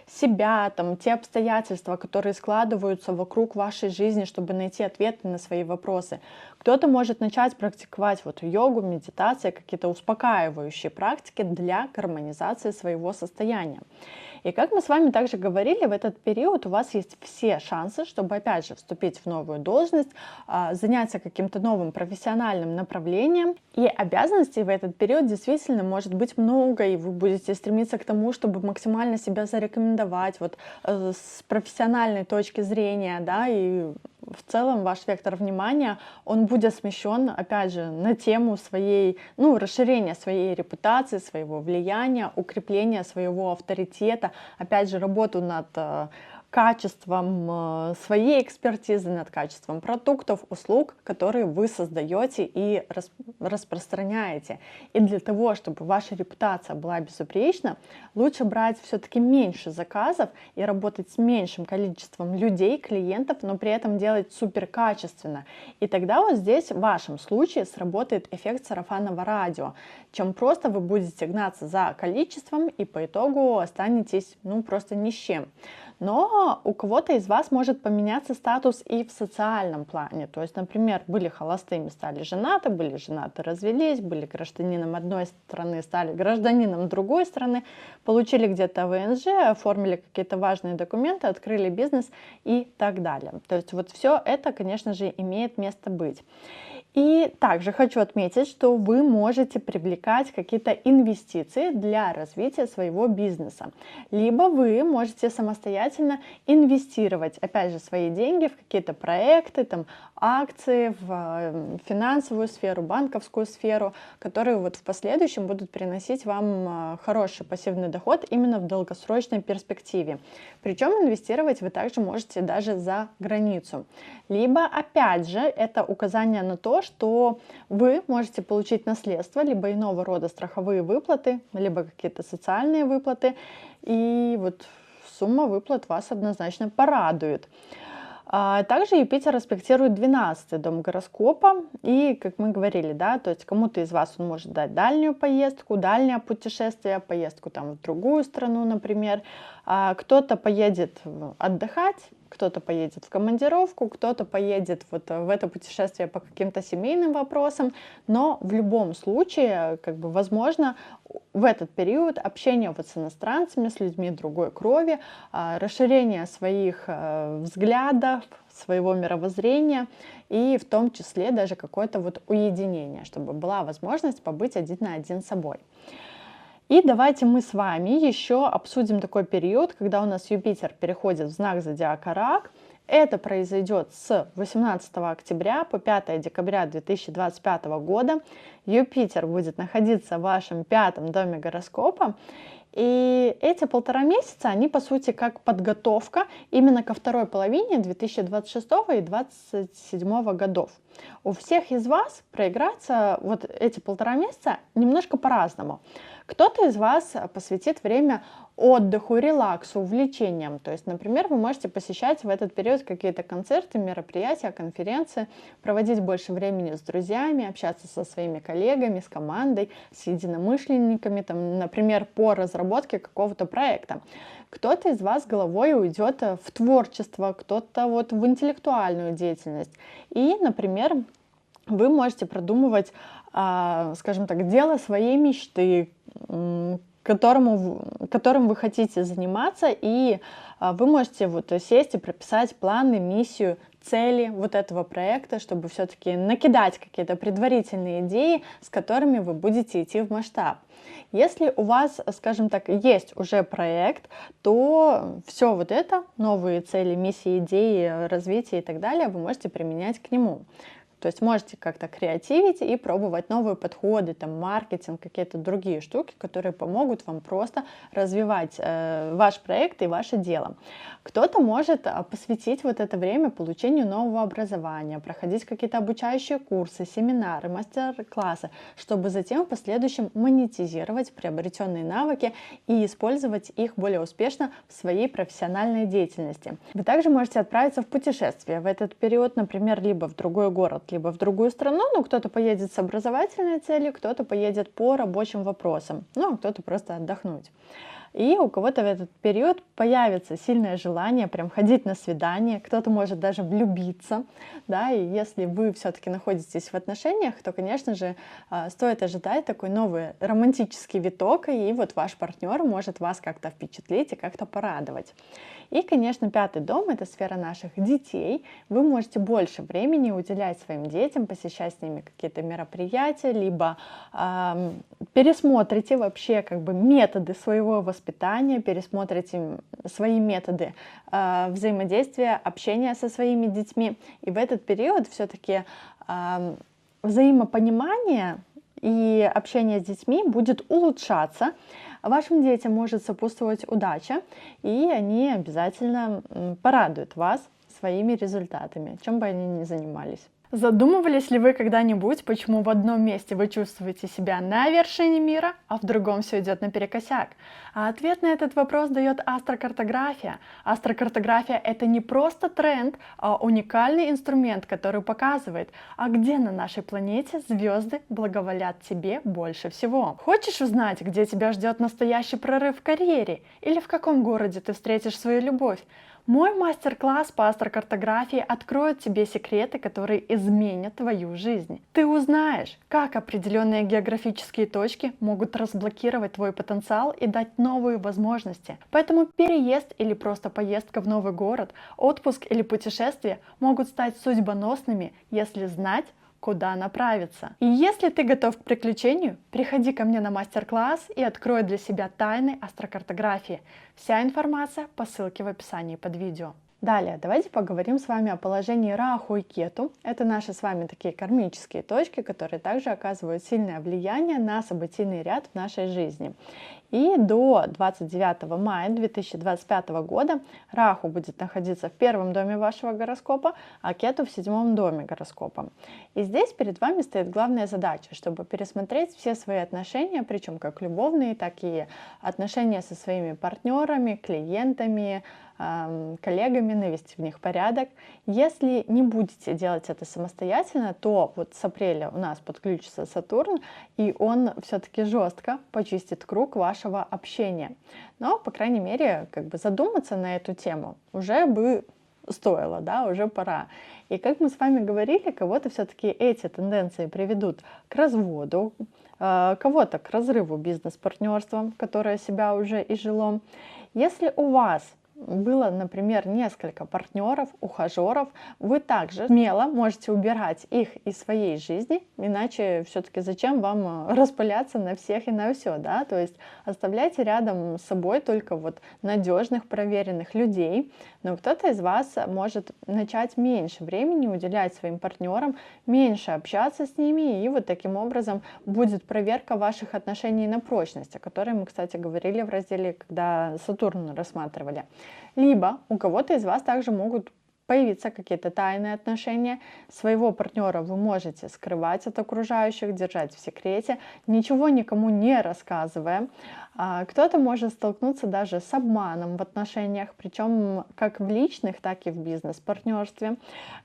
Speaker 1: себя, те обстоятельства, которые складываются вокруг вашей жизни, чтобы найти ответы на свои вопросы. Кто-то может начать практиковать йогу, медитации, какие-то успокаивающие практики для гармонизации своего состояния. И как мы с вами также говорили, в этот период у вас есть все шансы, чтобы опять же вступить в новую должность, заняться каким-то новым профессиональным направлением. И обязанностей в этот период действительно может быть много, и вы будете стремиться к тому, чтобы максимально себя зарекомендовать с профессиональной точки зрения, да, и в целом ваш вектор внимания, он будет смещен, опять же, на тему расширения своей репутации, своего влияния, укрепления своего авторитета, опять же, работу над качеством своей экспертизы, над качеством продуктов, услуг, которые вы создаете и распространяете. И для того, чтобы ваша репутация была безупречна, лучше брать все-таки меньше заказов и работать с меньшим количеством людей, клиентов, но при этом делать супер качественно. И тогда вот здесь в вашем случае сработает эффект сарафанного радио, чем просто вы будете гнаться за количеством и по итогу останетесь просто ни с чем. Но у кого-то из вас может поменяться статус и в социальном плане. То есть, например, были холостыми, стали женаты, были женаты, развелись, были гражданином одной страны, стали гражданином другой страны, получили где-то ВНЖ, оформили какие-то важные документы, открыли бизнес и так далее. То есть вот все это, конечно же, имеет место быть. И также хочу отметить, что вы можете привлекать какие-то инвестиции для развития своего бизнеса. Либо вы можете самостоятельно инвестировать, опять же, свои деньги в какие-то проекты, акции, в финансовую сферу, банковскую сферу, которые вот в последующем будут приносить вам хороший пассивный доход именно в долгосрочной перспективе. Причем инвестировать вы также можете даже за границу. Либо, опять же, это указание на то, что вы можете получить наследство, либо иного рода страховые выплаты, либо какие-то социальные выплаты, и вот сумма выплат вас однозначно порадует. Также Юпитер аспектирует 12-й дом гороскопа, и, как мы говорили, да, то есть кому-то из вас он может дать дальнюю поездку, дальнее путешествие, поездку в другую страну, например. Кто-то поедет отдыхать, кто-то поедет в командировку, кто-то поедет вот в это путешествие по каким-то семейным вопросам, но в любом случае, возможно, в этот период общение вот с иностранцами, с людьми другой крови, расширение своих взглядов, своего мировоззрения и в том числе даже какое-то вот уединение, чтобы была возможность побыть один на один с собой. И давайте мы с вами еще обсудим такой период, когда у нас Юпитер переходит в знак зодиака Рак. Это произойдет с 18 октября по 5 декабря 2025 года. Юпитер будет находиться в вашем 5-м доме гороскопа. И эти 1,5 месяца, они по сути как подготовка именно ко второй половине 2026 и 2027 годов. У всех из вас проиграются вот эти 1,5 месяца немножко по-разному. Кто-то из вас посвятит время отдыху, релаксу, увлечениям. То есть, например, вы можете посещать в этот период какие-то концерты, мероприятия, конференции, проводить больше времени с друзьями, общаться со своими коллегами, с командой, с единомышленниками, например, по разработке какого-то проекта. Кто-то из вас головой уйдет в творчество, кто-то вот в интеллектуальную деятельность. И, например, вы можете продумывать, скажем так, дело своей мечты, которым вы хотите заниматься, и вы можете вот сесть и прописать планы, миссию, цели вот этого проекта, чтобы все-таки накидать какие-то предварительные идеи, с которыми вы будете идти в масштаб. Если у вас, скажем так, есть уже проект, то все вот это, новые цели, миссии, идеи, развитие и так далее, вы можете применять к нему. То есть можете как-то креативить и пробовать новые подходы, маркетинг, какие-то другие штуки, которые помогут вам просто развивать ваш проект и ваше дело. Кто-то может посвятить вот это время получению нового образования, проходить какие-то обучающие курсы, семинары, мастер-классы, чтобы затем в последующем монетизировать приобретенные навыки и использовать их более успешно в своей профессиональной деятельности. Вы также можете отправиться в путешествие в этот период, например, либо в другой город, либо в другую страну. Кто-то поедет с образовательной целью, кто-то поедет по рабочим вопросам, кто-то просто отдохнуть. И у кого-то в этот период появится сильное желание прям ходить на свидание, кто-то может даже влюбиться, да, и если вы все-таки находитесь в отношениях, то, конечно же, стоит ожидать такой новый романтический виток, и вот ваш партнер может вас как-то впечатлить и как-то порадовать. И, конечно, 5-й дом — это сфера наших детей. Вы можете больше времени уделять своим детям, посещать с ними какие-то мероприятия, либо пересмотрите вообще методы своего воспитания, пересмотрите свои методы взаимодействия, общения со своими детьми. И в этот период все-таки взаимопонимание и общение с детьми будет улучшаться. Вашим детям может сопутствовать удача, и они обязательно порадуют вас своими результатами, чем бы они ни занимались. Задумывались ли вы когда-нибудь, почему в одном месте вы чувствуете себя на вершине мира, а в другом все идет наперекосяк? А ответ на этот вопрос дает астрокартография. Астрокартография — это не просто тренд, а уникальный инструмент, который показывает, а где на нашей планете звезды благоволят тебе больше всего. Хочешь узнать, где тебя ждет настоящий прорыв в карьере? Или в каком городе ты встретишь свою любовь? Мой мастер-класс по астрокартографии откроет тебе секреты, которые изменят твою жизнь. Ты узнаешь, как определенные географические точки могут разблокировать твой потенциал и дать новые возможности. Поэтому переезд или просто поездка в новый город, отпуск или путешествие могут стать судьбоносными, если знать, куда направиться. И если ты готов к приключению, приходи ко мне на мастер-класс и открой для себя тайны астрокартографии. Вся информация по ссылке в описании под видео. Далее, давайте поговорим с вами о положении Раху и Кету. Это наши с вами такие кармические точки, которые также оказывают сильное влияние на событийный ряд в нашей жизни. И до 29 мая 2025 года Раху будет находиться в первом доме вашего гороскопа, а Кету в седьмом доме гороскопа. И здесь перед вами стоит главная задача, чтобы пересмотреть все свои отношения, причем как любовные, так и отношения со своими партнерами, клиентами, коллегами, навести в них порядок. Если не будете делать это самостоятельно, то вот с апреля у нас подключится Сатурн, и он все-таки жестко почистит круг вашего общения. Но, по крайней мере, как бы задуматься на эту тему уже бы стоило, да, уже пора. И как мы с вами говорили, кого-то все-таки эти тенденции приведут к разводу, кого-то к разрыву бизнес-партнерства, которое себя уже изжило. Если у вас было, например, несколько партнеров, ухажеров, вы также смело можете убирать их из своей жизни, иначе все-таки зачем вам распыляться на всех и на все, да? То есть оставляйте рядом с собой только вот надежных, проверенных людей, но кто-то из вас может начать меньше времени уделять своим партнерам, меньше общаться с ними, и вот таким образом будет проверка ваших отношений на прочность, о которой мы, кстати, говорили в разделе, когда Сатурн рассматривали. Либо у кого-то из вас также могут появиться какие-то тайные отношения. Своего партнера вы можете скрывать от окружающих, держать в секрете, ничего никому не рассказывая. Кто-то может столкнуться даже с обманом в отношениях, причем как в личных, так и в бизнес-партнерстве.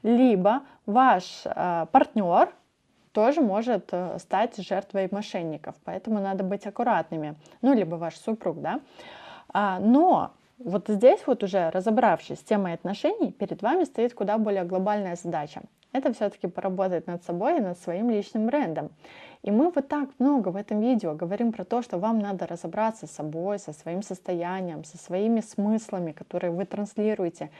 Speaker 1: Либо ваш партнер тоже может стать жертвой мошенников, поэтому надо быть аккуратными. Ну, либо ваш супруг, да. Но вот здесь вот уже разобравшись с темой отношений, перед вами стоит куда более глобальная задача. Это все-таки поработать над собой и над своим личным брендом. И мы вот так много в этом видео говорим про то, что вам надо разобраться с собой, со своим состоянием, со своими смыслами, которые вы транслируете.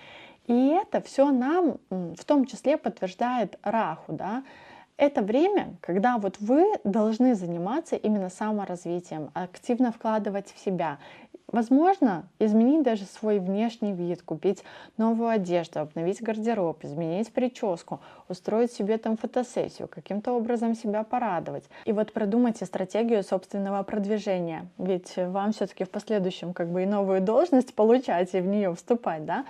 Speaker 1: И это все нам в том числе подтверждает Раху, да. Это время, когда вот вы должны заниматься именно саморазвитием, активно вкладывать в себя. Возможно, изменить даже свой внешний вид, купить новую одежду, обновить гардероб, изменить прическу, устроить себе там фотосессию, каким-то образом себя порадовать. И вот продумайте стратегию собственного продвижения, ведь вам все-таки в последующем как бы и новую должность получать, и в нее вступать, да?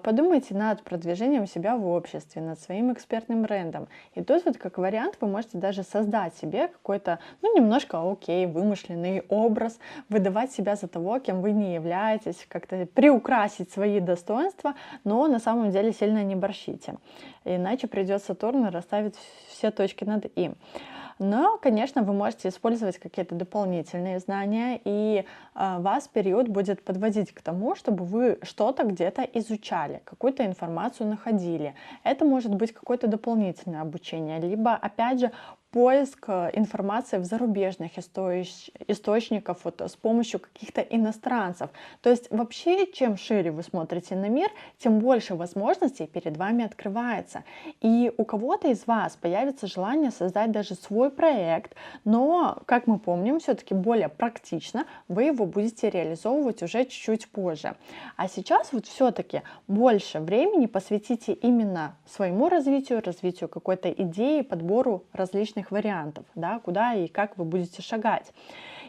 Speaker 1: Подумайте над продвижением себя в обществе, над своим экспертным брендом. И тут вот как вариант вы можете даже создать себе какой-то, немножко вымышленный образ, выдавать себя за того, кем вы не являетесь, как-то приукрасить свои достоинства, но на самом деле сильно не борщите. Иначе придет Сатурн и расставить все точки над «и». Но, конечно, вы можете использовать какие-то дополнительные знания, и вас период будет подводить к тому, чтобы вы что-то где-то изучали, какую-то информацию находили. Это может быть какое-то дополнительное обучение, либо, опять же, поиск информации в зарубежных источниках вот, с помощью каких-то иностранцев. То есть вообще, чем шире вы смотрите на мир, тем больше возможностей перед вами открывается. И у кого-то из вас появится желание создать даже свой проект, но, как мы помним, все-таки более практично вы его будете реализовывать уже чуть-чуть позже. А сейчас вот все-таки больше времени посвятите именно своему развитию какой-то идеи, подбору различных различных вариантов, да, куда и как вы будете шагать.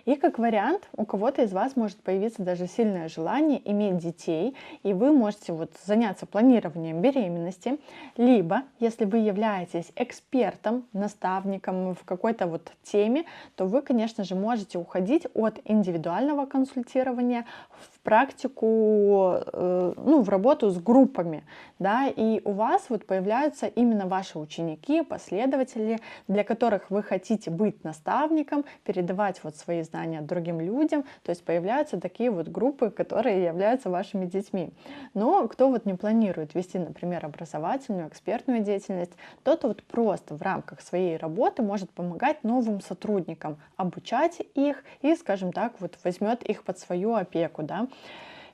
Speaker 1: И как вариант, у кого-то из вас может появиться даже сильное желание иметь детей, и вы можете вот заняться планированием беременности. Либо, если вы являетесь экспертом, наставником в какой-то вот теме, то вы, конечно же, можете уходить от индивидуального консультирования в практику, ну, в работу с группами, да, и у вас вот появляются именно ваши ученики, последователи, для которых вы хотите быть наставником, передавать вот свои знания другим людям, то есть появляются такие вот группы, которые являются вашими детьми. Но кто вот не планирует вести, например, образовательную, экспертную деятельность, тот вот просто в рамках своей работы может помогать новым сотрудникам, обучать их и, скажем так, вот возьмет их под свою опеку, да,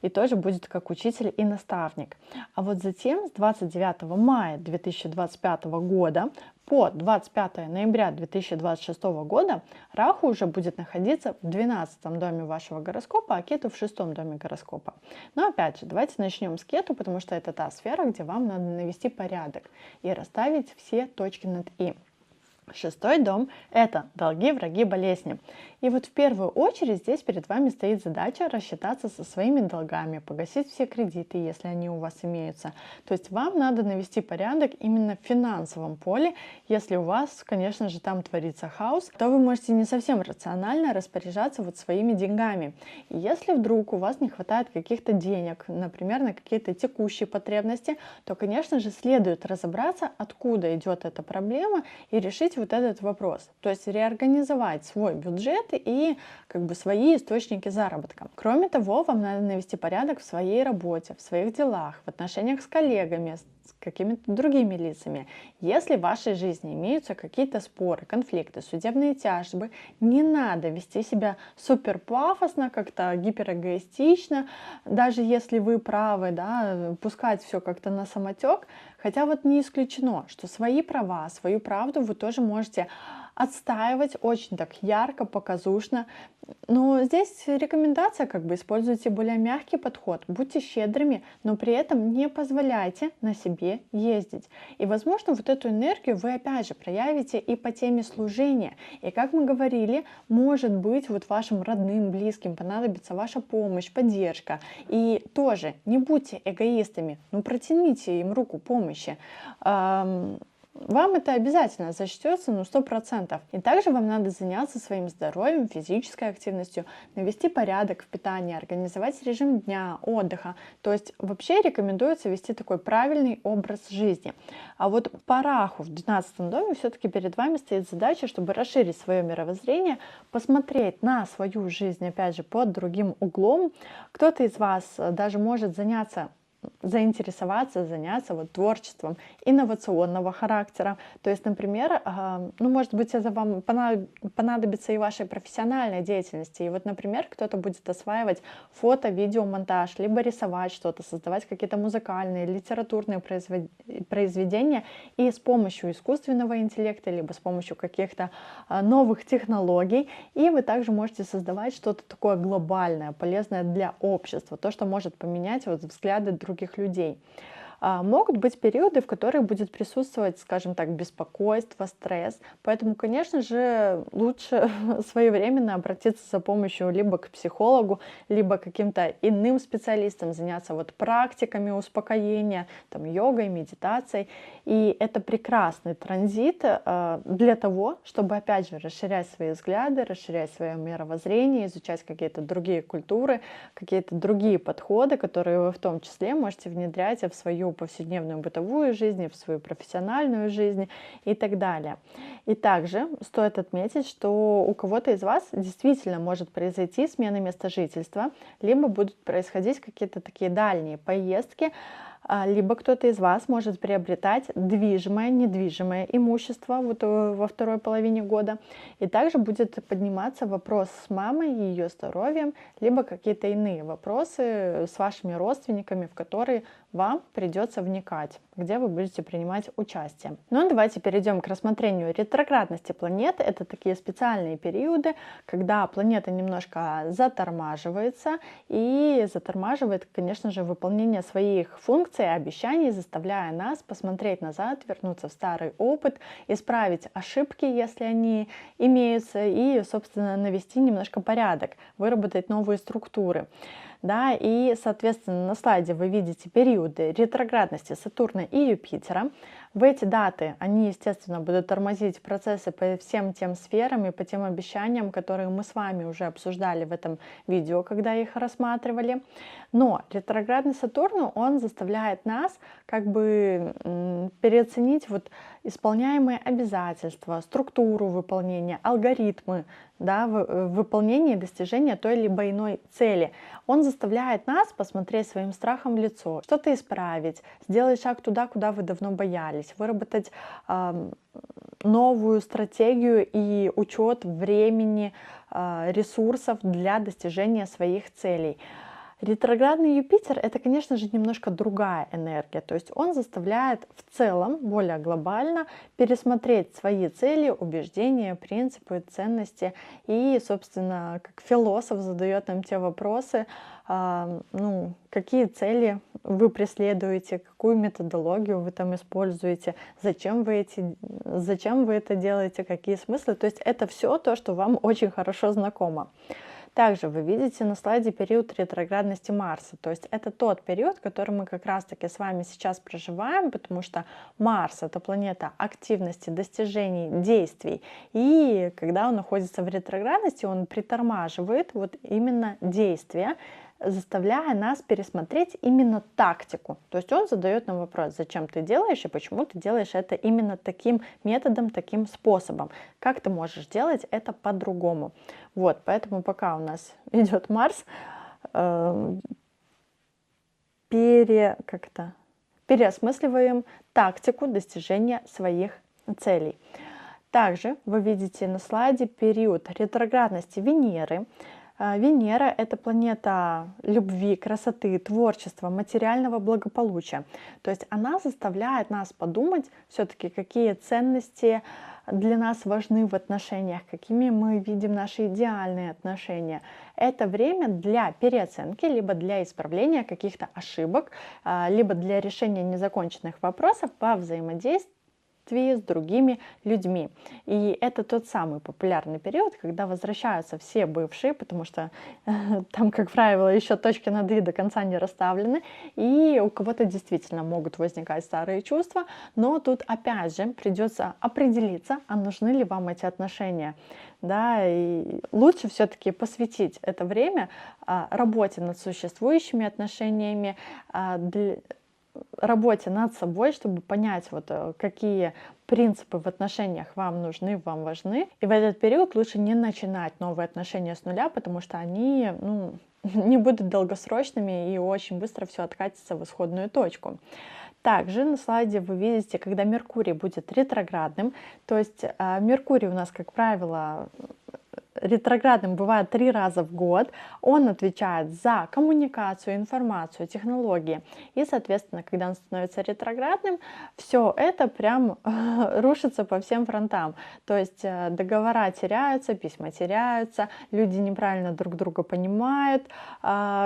Speaker 1: и тоже будет как учитель и наставник. А вот затем с 29 мая 2025 года по 25 ноября 2026 года Раху уже будет находиться в 12 доме вашего гороскопа, а Кету в 6 доме гороскопа. Но опять же, давайте начнем с Кету, потому что это та сфера, где вам надо навести порядок и расставить все точки над «и». 6-й дом – это долги, враги, болезни. И вот в первую очередь здесь перед вами стоит задача рассчитаться со своими долгами, погасить все кредиты, если они у вас имеются. То есть вам надо навести порядок именно в финансовом поле. Если у вас, конечно же, там творится хаос, то вы можете не совсем рационально распоряжаться вот своими деньгами. И если вдруг у вас не хватает каких-то денег, например, на какие-то текущие потребности, то, конечно же, следует разобраться, откуда идет эта проблема, и решить вот этот вопрос. То есть реорганизовать свой бюджет и как бы свои источники заработка. Кроме того, вам надо навести порядок в своей работе, в своих делах, в отношениях с коллегами, с какими-то другими лицами. Если в вашей жизни имеются какие-то споры, конфликты, судебные тяжбы, не надо вести себя супер пафосно, как-то гиперэгоистично, даже если вы правы, да, пускать все как-то на самотек. Хотя вот не исключено, что свои права, свою правду вы тоже можете отстаивать очень так ярко, показушно. Но здесь рекомендация, как бы используйте более мягкий подход, будьте щедрыми, но при этом не позволяйте на себе ездить. И, возможно, вот эту энергию вы опять же проявите и по теме служения. И, как мы говорили, может быть, вот вашим родным, близким понадобится ваша помощь, поддержка. И тоже не будьте эгоистами, но протяните им руку помощи. Вам это обязательно зачтется, 100%. И также вам надо заняться своим здоровьем, физической активностью, навести порядок в питании, организовать режим дня, отдыха. То есть вообще рекомендуется вести такой правильный образ жизни. А вот по Раху в 12 доме все-таки перед вами стоит задача, чтобы расширить свое мировоззрение, посмотреть на свою жизнь, опять же, под другим углом. Кто-то из вас даже может заняться вот творчеством инновационного характера. То есть, например, ну, может быть, это вам понадобится и вашей профессиональной деятельности. И вот, например, кто-то будет осваивать фото, видеомонтаж, либо рисовать что-то, создавать какие-то музыкальные, литературные произведения, и с помощью искусственного интеллекта, либо с помощью каких-то новых технологий. И вы также можете создавать что-то такое глобальное, полезное для общества, то, что может поменять вот взгляды других людей. Могут быть периоды, в которых будет присутствовать, скажем так, беспокойство, стресс. Поэтому, конечно же, лучше своевременно обратиться за помощью либо к психологу, либо к каким-то иным специалистам, заняться вот практиками успокоения, там, йогой, медитацией. И это прекрасный транзит для того, чтобы, опять же, расширять свои взгляды, расширять свое мировоззрение, изучать какие-то другие культуры, какие-то другие подходы, которые вы в том числе можете внедрять в свою повседневную бытовую жизнь, в свою профессиональную жизнь и так далее. И также стоит отметить, что у кого-то из вас действительно может произойти смена места жительства, либо будут происходить какие-то такие дальние поездки, либо кто-то из вас может приобретать движимое, недвижимое имущество вот во второй половине года. И также будет подниматься вопрос с мамой и ее здоровьем, либо какие-то иные вопросы с вашими родственниками, в которые вам придется вникать, где вы будете принимать участие. Ну, давайте перейдем к рассмотрению ретроградности планет. Это такие специальные периоды, когда планета немножко затормаживается и затормаживает, конечно же, выполнение своих функций и обещаний, заставляя нас посмотреть назад, вернуться в старый опыт, исправить ошибки, если они имеются, и, собственно, навести немножко порядок, выработать новые структуры. Да, и, соответственно, на слайде вы видите периоды ретроградности Сатурна и Юпитера. В эти даты они, естественно, будут тормозить процессы по всем тем сферам и по тем обещаниям, которые мы с вами уже обсуждали в этом видео, когда их рассматривали. Но ретроградный Сатурн, он заставляет нас как бы переоценить вот исполняемые обязательства, структуру выполнения, алгоритмы, да, выполнения и достижения той либо иной цели. Он заставляет нас посмотреть своим страхом в лицо, что-то исправить, сделать шаг туда, куда вы давно боялись, выработать новую стратегию и учет времени, ресурсов для достижения своих целей. Ретроградный Юпитер — это, конечно же, немножко другая энергия, то есть он заставляет в целом, более глобально, пересмотреть свои цели, убеждения, принципы, ценности и, собственно, как философ задает нам те вопросы, какие цели вы преследуете, какую методологию вы там используете, зачем вы это делаете, какие смыслы, то есть это все то, что вам очень хорошо знакомо. Также вы видите на слайде период ретроградности Марса, то есть это тот период, который мы как раз-таки с вами сейчас проживаем, потому что Марс — это планета активности, достижений, действий, и когда он находится в ретроградности, он притормаживает вот именно действия, заставляя нас пересмотреть именно тактику. То есть он задает нам вопрос, зачем ты делаешь и почему ты делаешь это именно таким методом, таким способом. Как ты можешь делать это по-другому. Вот, поэтому пока у нас идет Марс, переосмысливаем тактику достижения своих целей. Также вы видите на слайде период ретроградности Венеры. Венера — это планета любви, красоты, творчества, материального благополучия. То есть она заставляет нас подумать все-таки, какие ценности для нас важны в отношениях, какими мы видим наши идеальные отношения. Это время для переоценки, либо для исправления каких-то ошибок, либо для решения незаконченных вопросов по взаимодействию с другими людьми. И это тот самый популярный период, когда возвращаются все бывшие, потому что там, как правило, еще точки над «и» до конца не расставлены, и у кого-то действительно могут возникать старые чувства, но тут опять же придется определиться, а нужны ли вам эти отношения. Да, и лучше все-таки посвятить это время работе над существующими отношениями, работе над собой, чтобы понять, вот какие принципы в отношениях вам нужны, вам важны. И в этот период лучше не начинать новые отношения с нуля, потому что они не будут долгосрочными и очень быстро все откатится в исходную точку. Также на слайде вы видите, когда Меркурий будет ретроградным, то есть Меркурий у нас, как правило, ретроградным бывает 3 раза в год. Он отвечает за коммуникацию, информацию, технологии. И, соответственно, когда он становится ретроградным, все это прям рушится по всем фронтам. То есть договора теряются, письма теряются, люди неправильно друг друга понимают,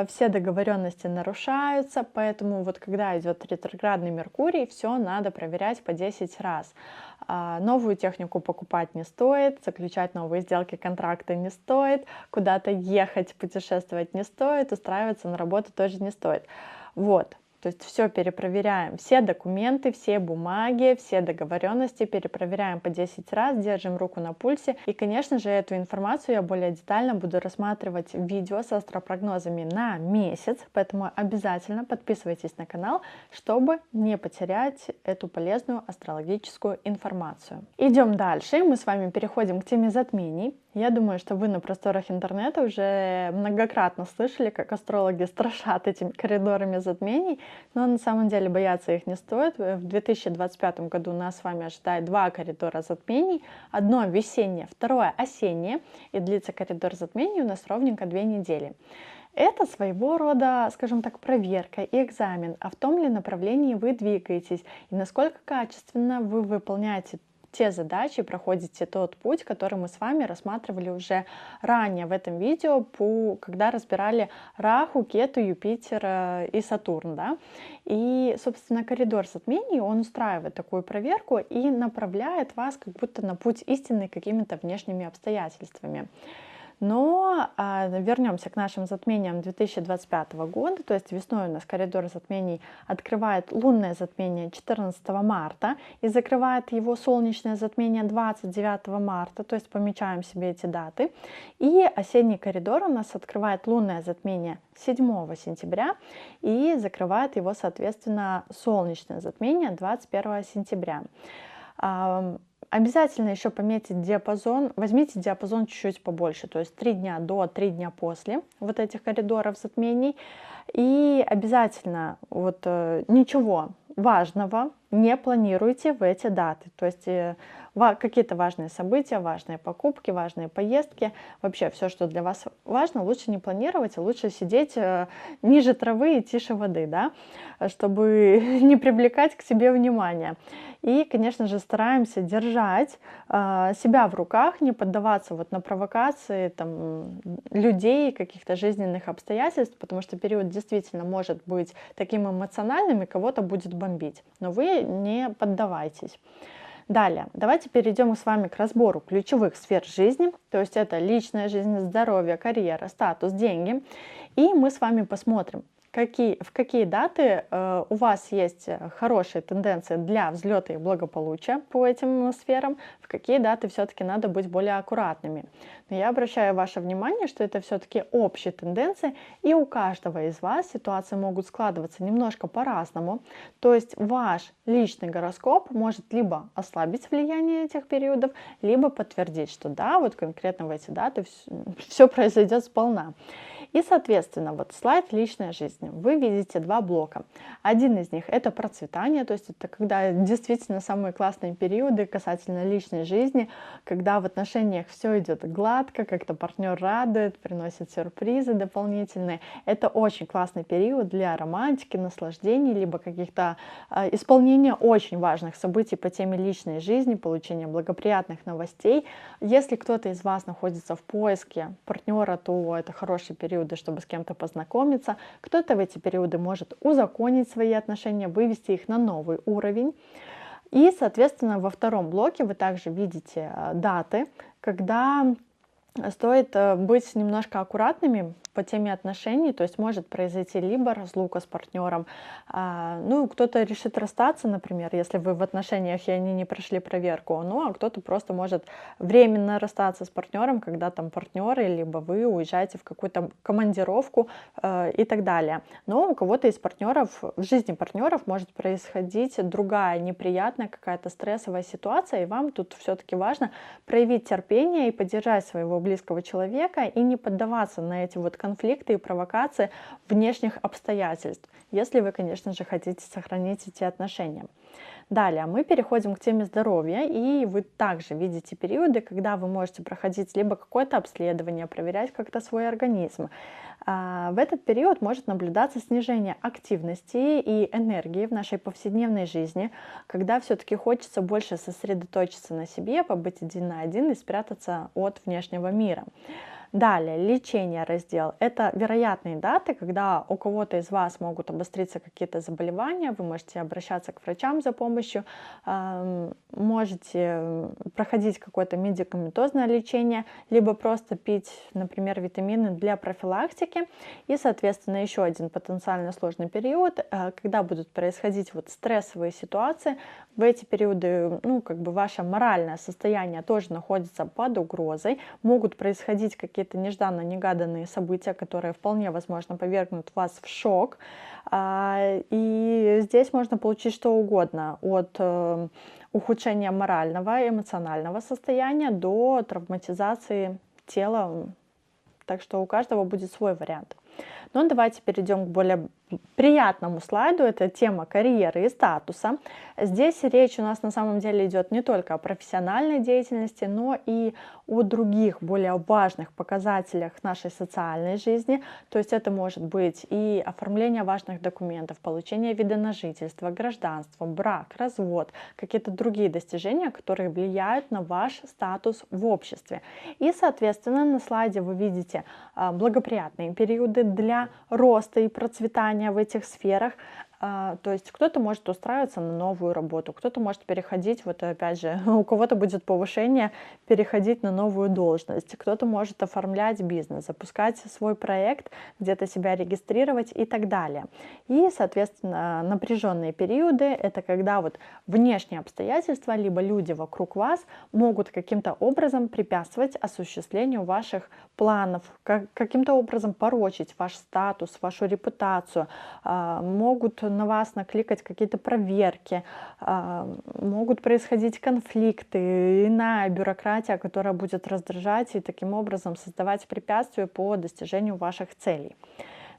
Speaker 1: все договоренности нарушаются. Поэтому вот когда идет ретроградный Меркурий, все надо проверять по 10 раз. Новую технику покупать не стоит, заключать новые сделки, контракты не стоит, куда-то ехать, путешествовать не стоит, устраиваться на работу тоже не стоит. Вот. То есть все перепроверяем, все документы, все бумаги, все договоренности перепроверяем по 10 раз, держим руку на пульсе. И, конечно же, эту информацию я более детально буду рассматривать в видео с астропрогнозами на месяц, поэтому обязательно подписывайтесь на канал, чтобы не потерять эту полезную астрологическую информацию. Идем дальше, мы с вами переходим к теме затмений. Я думаю, что вы на просторах интернета уже многократно слышали, как астрологи страшат этими коридорами затмений. Но на самом деле бояться их не стоит. В 2025 году нас с вами ожидает два коридора затмений. Одно весеннее, второе осеннее. И длится коридор затмений у нас ровненько 2 недели. Это своего рода, скажем так, проверка и экзамен, а в том ли направлении вы двигаетесь и насколько качественно вы выполняете те задачи, проходите тот путь, который мы с вами рассматривали уже ранее в этом видео, когда разбирали Раху, Кету, Юпитер и Сатурн. Да? И, собственно, коридор затмений, он устраивает такую проверку и направляет вас как будто на путь истины какими-то внешними обстоятельствами. Но вернемся к нашим затмениям 2025 года, то есть весной у нас коридор затмений открывает лунное затмение 14 марта и закрывает его солнечное затмение 29 марта, то есть помечаем себе эти даты. И осенний коридор у нас открывает лунное затмение 7 сентября и закрывает его, соответственно, солнечное затмение 21 сентября. Обязательно еще пометить диапазон, возьмите диапазон чуть-чуть побольше, то есть 3 дня до, 3 дня после вот этих коридоров затмений. И обязательно ничего важного не планируйте в эти даты. То есть какие-то важные события, важные покупки, важные поездки, вообще все, что для вас важно, лучше не планировать, а лучше сидеть ниже травы и тише воды, да, чтобы не привлекать к себе внимания. И, конечно же, стараемся держать себя в руках, не поддаваться на провокации людей, каких-то жизненных обстоятельств, потому что период действительно может быть таким эмоциональным и кого-то будет бомбить. Но вы не поддавайтесь. Далее, давайте перейдем с вами к разбору ключевых сфер жизни, то есть это личная жизнь, здоровье, карьера, статус, деньги. И мы с вами посмотрим, в какие даты у вас есть хорошие тенденции для взлета и благополучия по этим сферам, в какие даты все-таки надо быть более аккуратными. Но я обращаю ваше внимание, что это все-таки общие тенденции, и у каждого из вас ситуации могут складываться немножко по-разному. То есть ваш личный гороскоп может либо ослабить влияние этих периодов, либо подтвердить, что да, конкретно в эти даты все произойдет сполна. И, соответственно, слайд «Личная жизнь». Вы видите два блока. Один из них – это процветание, то есть это когда действительно самые классные периоды касательно личной жизни, когда в отношениях все идет гладко, как-то партнер радует, приносит сюрпризы дополнительные. Это очень классный период для романтики, наслаждений, либо каких-то исполнения очень важных событий по теме личной жизни, получения благоприятных новостей. Если кто-то из вас находится в поиске партнера, то это хороший период, чтобы с кем-то познакомиться. Кто-то в эти периоды может узаконить свои отношения, вывести их на новый уровень. И, соответственно, во втором блоке вы также видите даты, когда стоит быть немножко аккуратными по теме отношений, то есть может произойти либо разлука с партнером, кто-то решит расстаться, например, если вы в отношениях и они не прошли проверку, а кто-то просто может временно расстаться с партнером, когда партнеры, либо вы уезжаете в какую-то командировку и так далее. Но у кого-то из партнеров, в жизни партнеров может происходить другая неприятная какая-то стрессовая ситуация, и вам тут все-таки важно проявить терпение и поддержать своего близкого человека и не поддаваться на эти конфликты и провокации внешних обстоятельств, если вы, конечно же, хотите сохранить эти отношения. Далее мы переходим к теме здоровья, и вы также видите периоды, когда вы можете проходить либо какое-то обследование, проверять как-то свой организм. В этот период может наблюдаться снижение активности и энергии в нашей повседневной жизни, когда все-таки хочется больше сосредоточиться на себе, побыть один на один и спрятаться от внешнего мира. Далее, лечение раздел. Это вероятные даты, когда у кого-то из вас могут обостриться какие-то заболевания, вы можете обращаться к врачам за помощью, можете проходить какое-то медикаментозное лечение, либо просто пить, например, витамины для профилактики. И, соответственно, еще один потенциально сложный период, когда будут происходить стрессовые ситуации. В эти периоды, ваше моральное состояние тоже находится под угрозой, могут происходить какие-то нежданно-негаданные события, которые вполне возможно повергнут вас в шок. И здесь можно получить что угодно, от ухудшения морального, эмоционального состояния до травматизации тела. Так что у каждого будет свой вариант. Но давайте перейдем к более приятному слайду, это тема карьеры и статуса. Здесь речь у нас на самом деле идет не только о профессиональной деятельности, но и о других более важных показателях нашей социальной жизни. То есть это может быть и оформление важных документов, получение вида на жительство, гражданство, брак, развод, какие-то другие достижения, которые влияют на ваш статус в обществе. И, соответственно, на слайде вы видите благоприятные периоды для роста и процветания в этих сферах. То есть кто-то может устраиваться на новую работу, кто-то может переходить, вот опять же, у кого-то будет повышение, переходить на новую должность, кто-то может оформлять бизнес, запускать свой проект, где-то себя регистрировать и так далее. И, соответственно, напряженные периоды — это когда вот внешние обстоятельства, либо люди вокруг вас могут каким-то образом препятствовать осуществлению ваших планов, каким-то образом порочить ваш статус, вашу репутацию, могут на вас накликать какие-то проверки, могут происходить конфликты, иная бюрократия, которая будет раздражать и таким образом создавать препятствия по достижению ваших целей.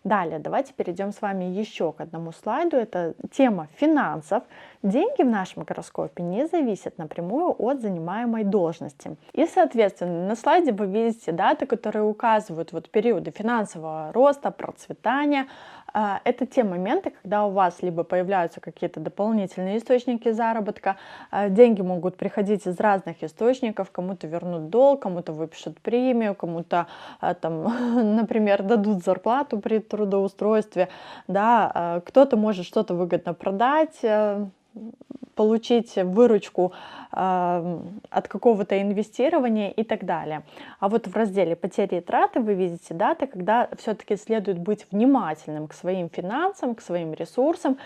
Speaker 1: Далее, давайте перейдем с вами еще к одному слайду. Это тема финансов. Деньги в нашем гороскопе не зависят напрямую от занимаемой должности. И, соответственно, на слайде вы видите даты, которые указывают вот периоды финансового роста, процветания. Это те моменты, когда у вас либо появляются какие-то дополнительные источники заработка, деньги могут приходить из разных источников, кому-то вернут долг, кому-то выпишут премию, кому-то, там, например, дадут зарплату при трудоустройстве, да, кто-то может что-то выгодно продать, получить выручку от какого-то инвестирования и так далее. А вот в разделе потери и траты вы видите даты, когда все-таки следует быть внимательным к своим финансам, к своим ресурсам.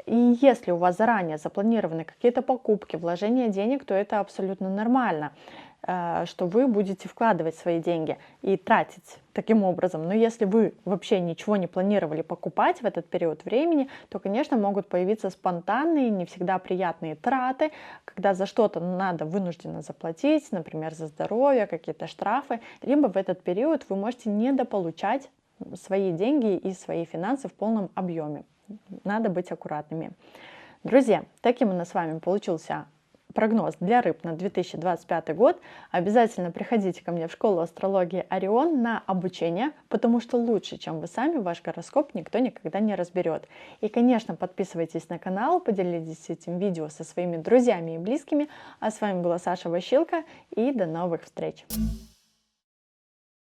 Speaker 1: И если у вас заранее запланированы какие-то покупки, вложения денег, то это абсолютно нормально, что вы будете вкладывать свои деньги и тратить таким образом. Но если вы вообще ничего не планировали покупать в этот период времени, то, конечно, могут появиться спонтанные, не всегда приятные траты, когда за что-то надо вынужденно заплатить, например, за здоровье, какие-то штрафы, либо в этот период вы можете недополучать свои деньги и свои финансы в полном объеме. Надо быть аккуратными. Друзья, таким у нас с вами получился прогноз для рыб на 2025 год. Обязательно приходите ко мне в школу астрологии Орион на обучение, потому что лучше, чем вы сами, ваш гороскоп никто никогда не разберет. И, конечно, подписывайтесь на канал, поделитесь этим видео со своими друзьями и близкими. А с вами была Саша Ващилко, и до новых встреч!